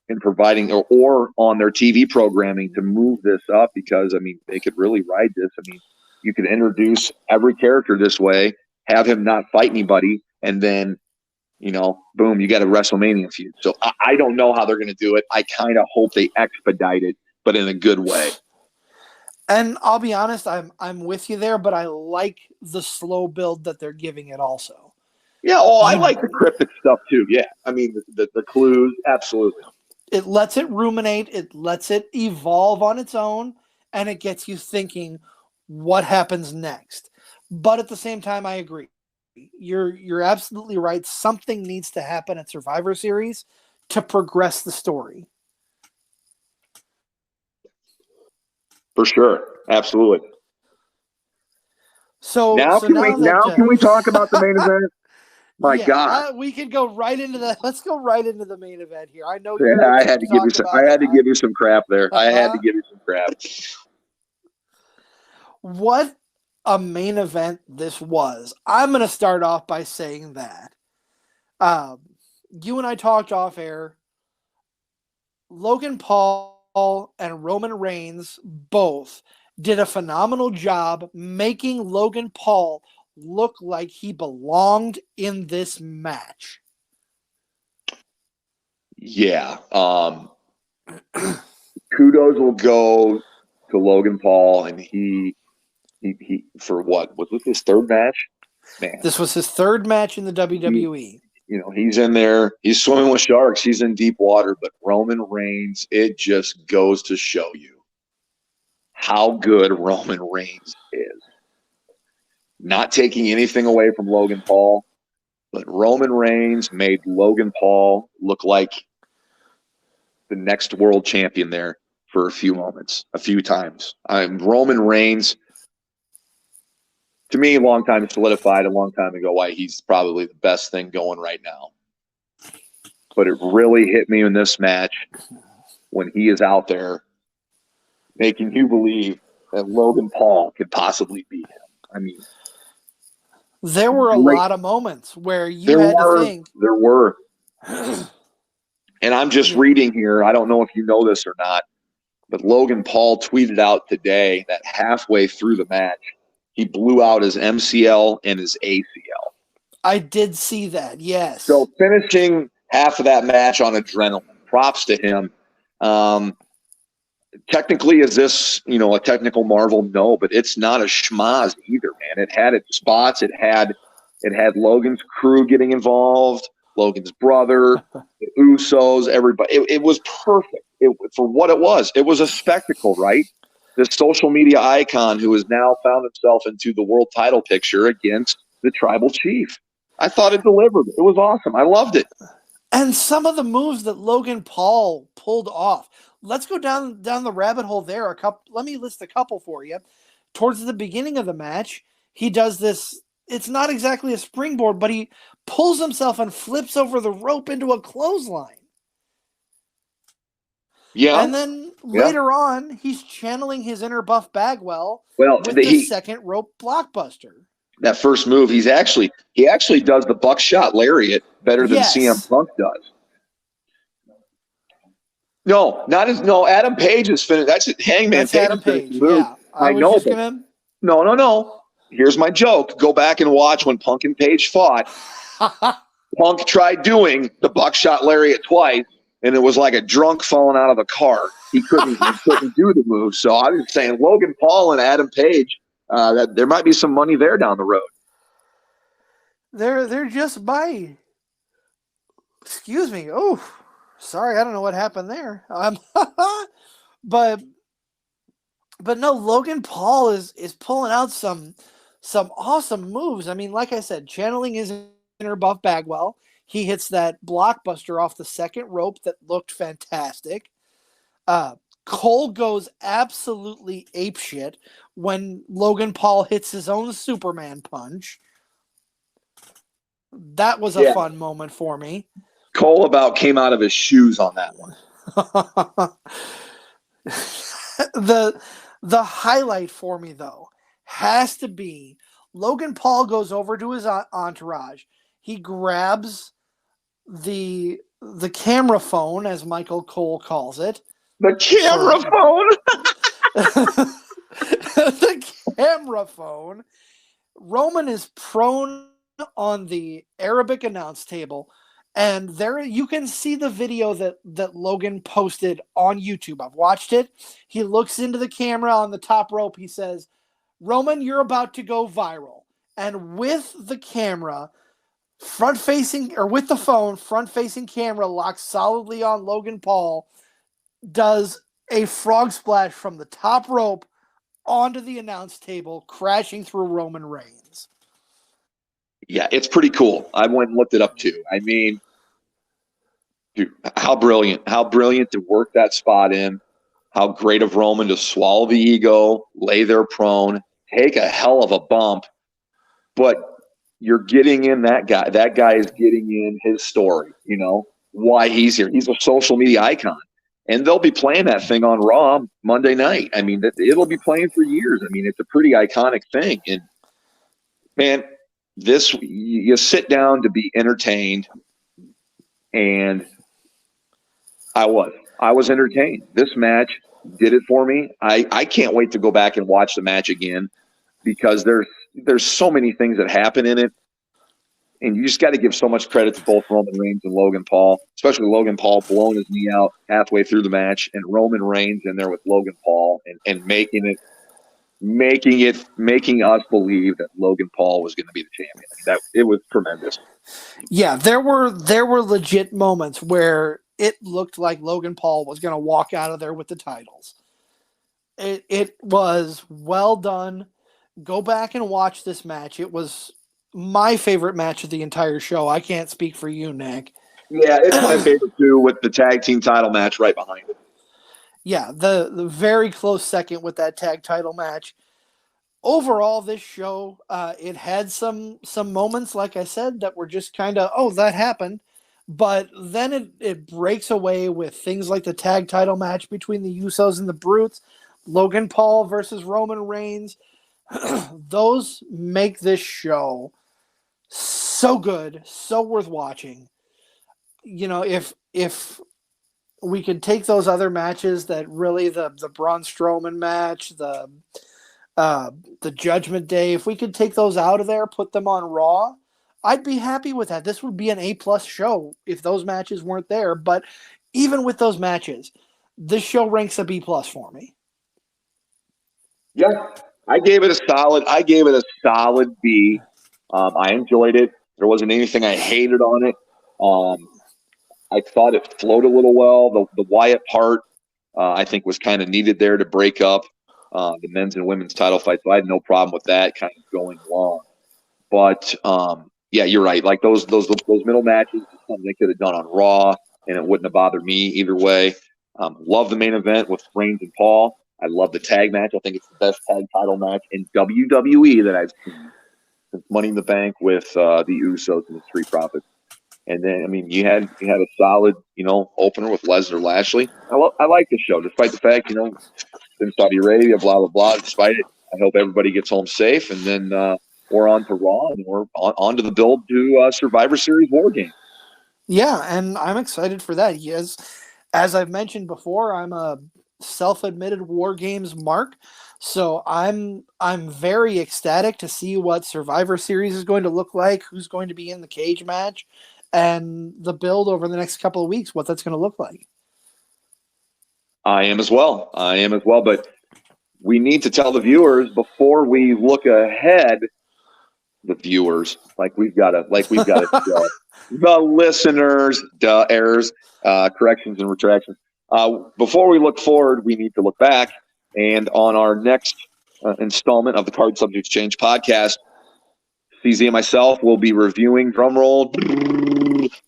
in providing or on their TV programming to move this up, because, I mean, they could really ride this. I mean, you could introduce every character this way, have him not fight anybody, and then, boom, you got a WrestleMania feud. So I don't know how they're going to do it. I kind of hope they expedite it, but in a good way. And I'll be honest, I'm with you there, but I like the slow build that they're giving it also. Yeah, I like the cryptic stuff too. Yeah, I mean, the clues, absolutely. It lets it ruminate. It lets it evolve on its own, and it gets you thinking what happens next. But at the same time, I agree. You're absolutely right. Something needs to happen at Survivor Series to progress the story. For sure, absolutely. So can we talk about the main event? My God, we could go right into that. Let's go right into the main event here. I know. Yeah, I had to give you some crap there. I had to give you some crap. What a main event this was. I'm going to start off by saying that you and I talked off air. Logan Paul and Roman Reigns both did a phenomenal job making Logan Paul look like he belonged in this match. Yeah. Kudos will go to Logan Paul, and he for what? Was this his third match? Man, This was his third match in the WWE. He's in there. He's swimming with sharks. He's in deep water. But Roman Reigns, it just goes to show you how good Roman Reigns is. Not taking anything away from Logan Paul, but Roman Reigns made Logan Paul look like the next world champion there for a few moments, a few times. Roman Reigns, to me, a long time solidified a long time ago why he's probably the best thing going right now. But it really hit me in this match when he is out there making you believe that Logan Paul could possibly beat him. I mean, there were a lot of moments where you had to think. There were. And I'm just reading here. I don't know if you know this or not, but Logan Paul tweeted out today that halfway through the match, he blew out his MCL and his ACL. I did see that, yes. So finishing half of that match on adrenaline. Props to him. Technically, is this, a technical marvel? No, but it's not a schmoz either, man. It had its spots. It had Logan's crew getting involved, Logan's brother, the Usos, everybody. It was perfect for what it was. It was a spectacle, right? This social media icon who has now found himself into the world title picture against the tribal chief. I thought it delivered. It was awesome. I loved it. And some of the moves that Logan Paul pulled off. Let's go down the rabbit hole there. Let me list a couple for you. Towards the beginning of the match, he does this. It's not exactly a springboard, but he pulls himself and flips over the rope into a clothesline. Yeah. And then later on, he's channeling his inner Buff Bagwell with the the second rope blockbuster. That first move, he actually does the buckshot lariat better than CM Punk does. No, Adam Page is finished. That's it. Hangman That's Adam Page. Yeah, I know. No. Here's my joke. Go back and watch when Punk and Page fought. Punk tried doing the buckshot lariat twice, and it was like a drunk falling out of a car. He couldn't do the move. So I was saying Logan Paul and Adam Page, that there might be some money there down the road. They're just by. Excuse me. Oh, sorry. I don't know what happened there. But no, Logan Paul is pulling out some awesome moves. I mean, like I said, channeling his inner Buff Bagwell. He hits that blockbuster off the second rope that looked fantastic. Cole goes absolutely apeshit when Logan Paul hits his own Superman punch. That was a fun moment for me. Cole about came out of his shoes on that one. The highlight for me, though, has to be Logan Paul goes over to his entourage. He grabs the camera phone, as Michael Cole calls it. The camera phone? The camera phone. Roman is prone on the Arabic announce table, and there you can see the video that Logan posted on YouTube. I've watched it. He looks into the camera on the top rope. He says, "Roman, you're about to go viral." And with the camera front-facing, or with the phone, front-facing camera locked solidly on Logan Paul, does a frog splash from the top rope onto the announce table, crashing through Roman Reigns. Yeah, it's pretty cool. I went and looked it up too. I mean, dude, how brilliant to work that spot in. How great of Roman to swallow the ego, lay there prone, take a hell of a bump, but you're getting in that guy. That guy is getting in his story, why he's here. He's a social media icon. And they'll be playing that thing on Raw Monday night. I mean, it'll be playing for years. I mean, it's a pretty iconic thing. And, man, you sit down to be entertained, and I was entertained. This match did it for me. I can't wait to go back and watch the match again, because there's so many things that happen in it, and you just got to give so much credit to both Roman Reigns and Logan Paul, especially Logan Paul blowing his knee out halfway through the match, and Roman Reigns in there with Logan Paul and making it making us believe that Logan Paul was going to be the champion. That it was tremendous. Yeah, there were legit moments where it looked like Logan Paul was going to walk out of there with the titles. It was well done. Go back and watch this match. It was my favorite match of the entire show. I can't speak for you, Nick. Yeah, it's my favorite too, with the tag team title match right behind it. Yeah, the very close second with that tag title match. Overall, this show, it had some moments, like I said, that were just kind of, oh, that happened. But then it breaks away with things like the tag title match between the Usos and the Brutes, Logan Paul versus Roman Reigns. Those make this show so good, so worth watching. You know, if we could take those other matches that really the Braun Strowman match, the Judgment Day, if we could take those out of there, put them on Raw, I'd be happy with that. This would be an A+ show if those matches weren't there. But even with those matches, this show ranks a B+ for me. Yeah, I gave it a solid B. I enjoyed it. There wasn't anything I hated on it. I thought it flowed a little well. The Wyatt part, I think, was kind of needed there to break up the men's and women's title fight. So I had no problem with that kind of going along. But yeah, you're right. Like those middle matches, something they could have done on Raw, and it wouldn't have bothered me either way. Love the main event with Reigns and Paul. I love the tag match. I think it's the best tag title match in WWE that I've seen since Money in the Bank with the Usos and the Street Profits. And then, I mean, you had a solid, opener with Lesnar Lashley. I like this show, despite the fact, in Saudi Arabia, blah, blah, blah. Despite it, I hope everybody gets home safe. And then we're on to Raw, and we're on to the build to Survivor Series War Game. Yeah, and I'm excited for that. Yes, as I've mentioned before, I'm a self-admitted War Games mark. So I'm very ecstatic to see what Survivor Series is going to look like, who's going to be in the cage match, and the build over the next couple of weeks, what that's going to look like. I am as well. But we need to tell the viewers before we look ahead. The viewers, we've got to the listeners, errors, corrections, and retractions. Before we look forward, we need to look back. And on our next installment of the Card Subject Exchange podcast, CZ and myself will be reviewing, drumroll,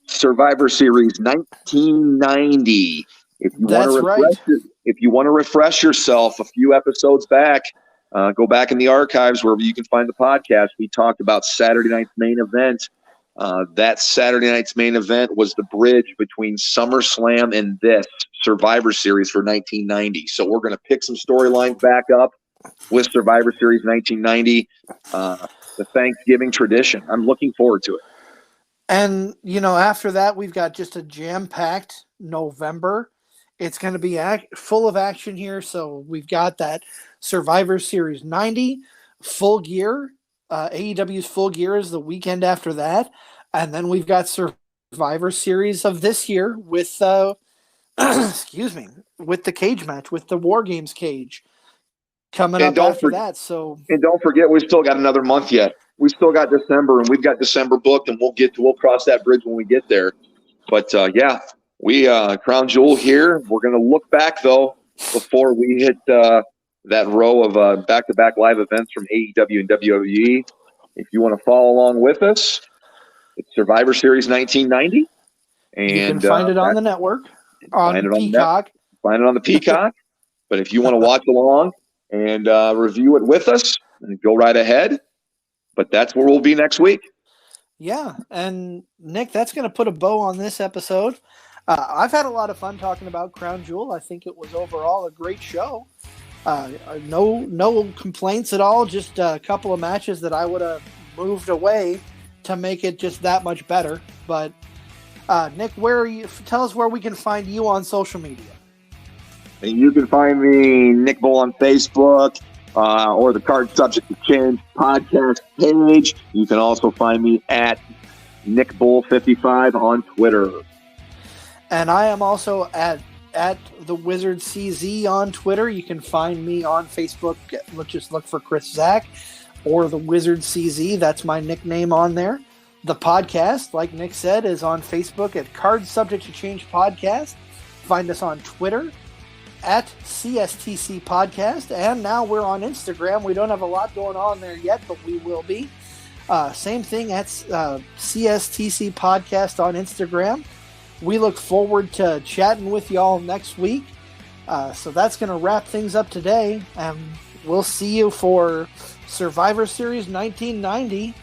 Survivor Series 1990. If you want to refresh yourself a few episodes back, go back in the archives wherever you can find the podcast. We talked about Saturday night's main event. That Saturday night's main event was the bridge between SummerSlam and this Survivor Series for 1990. So we're going to pick some storylines back up with Survivor Series 1990, the Thanksgiving tradition. I'm looking forward to it. And, after that, we've got just a jam-packed November. It's going to be full of action here. So we've got that Survivor Series 90, Full Gear. AEW's Full Gear is the weekend after that. And then we've got Survivor Series of this year with, with the cage match, with the War Games cage coming up after that. So, and don't forget, we've still got another month yet. We still got December, and we've got December booked, and we'll cross that bridge when we get there. But we Crown Jewel here. We're going to look back though before we hit that row of back-to-back live events from AEW and WWE. If you want to follow along with us, it's Survivor Series 1990. And you can find it on the network, on Peacock. Find it on the Peacock. But if you want to watch along and review it with us, then go right ahead. But that's where we'll be next week. Yeah, and Nick, that's going to put a bow on this episode. I've had a lot of fun talking about Crown Jewel. I think it was overall a great show. No complaints at all. Just a couple of matches that I would have moved away to make it just that much better. But Nick, where are you? Tell us where we can find you on social media. And you can find me, Nick Bull, on Facebook or the Card Subject Exchange podcast page. You can also find me at Nick Bull 55 on Twitter. And I am also at at the Wizard CZ on Twitter. You can find me on Facebook. Just look for Chris Zach or the Wizard CZ. That's my nickname on there. The podcast, like Nick said, is on Facebook at Cards Subject to Change Podcast. Find us on Twitter at CSTC Podcast. And now we're on Instagram. We don't have a lot going on there yet, but we will be. Same thing at CSTC Podcast on Instagram. We look forward to chatting with y'all next week. So that's going to wrap things up today. And we'll see you for Survivor Series 1990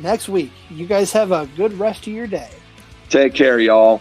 next week. You guys have a good rest of your day. Take care, y'all.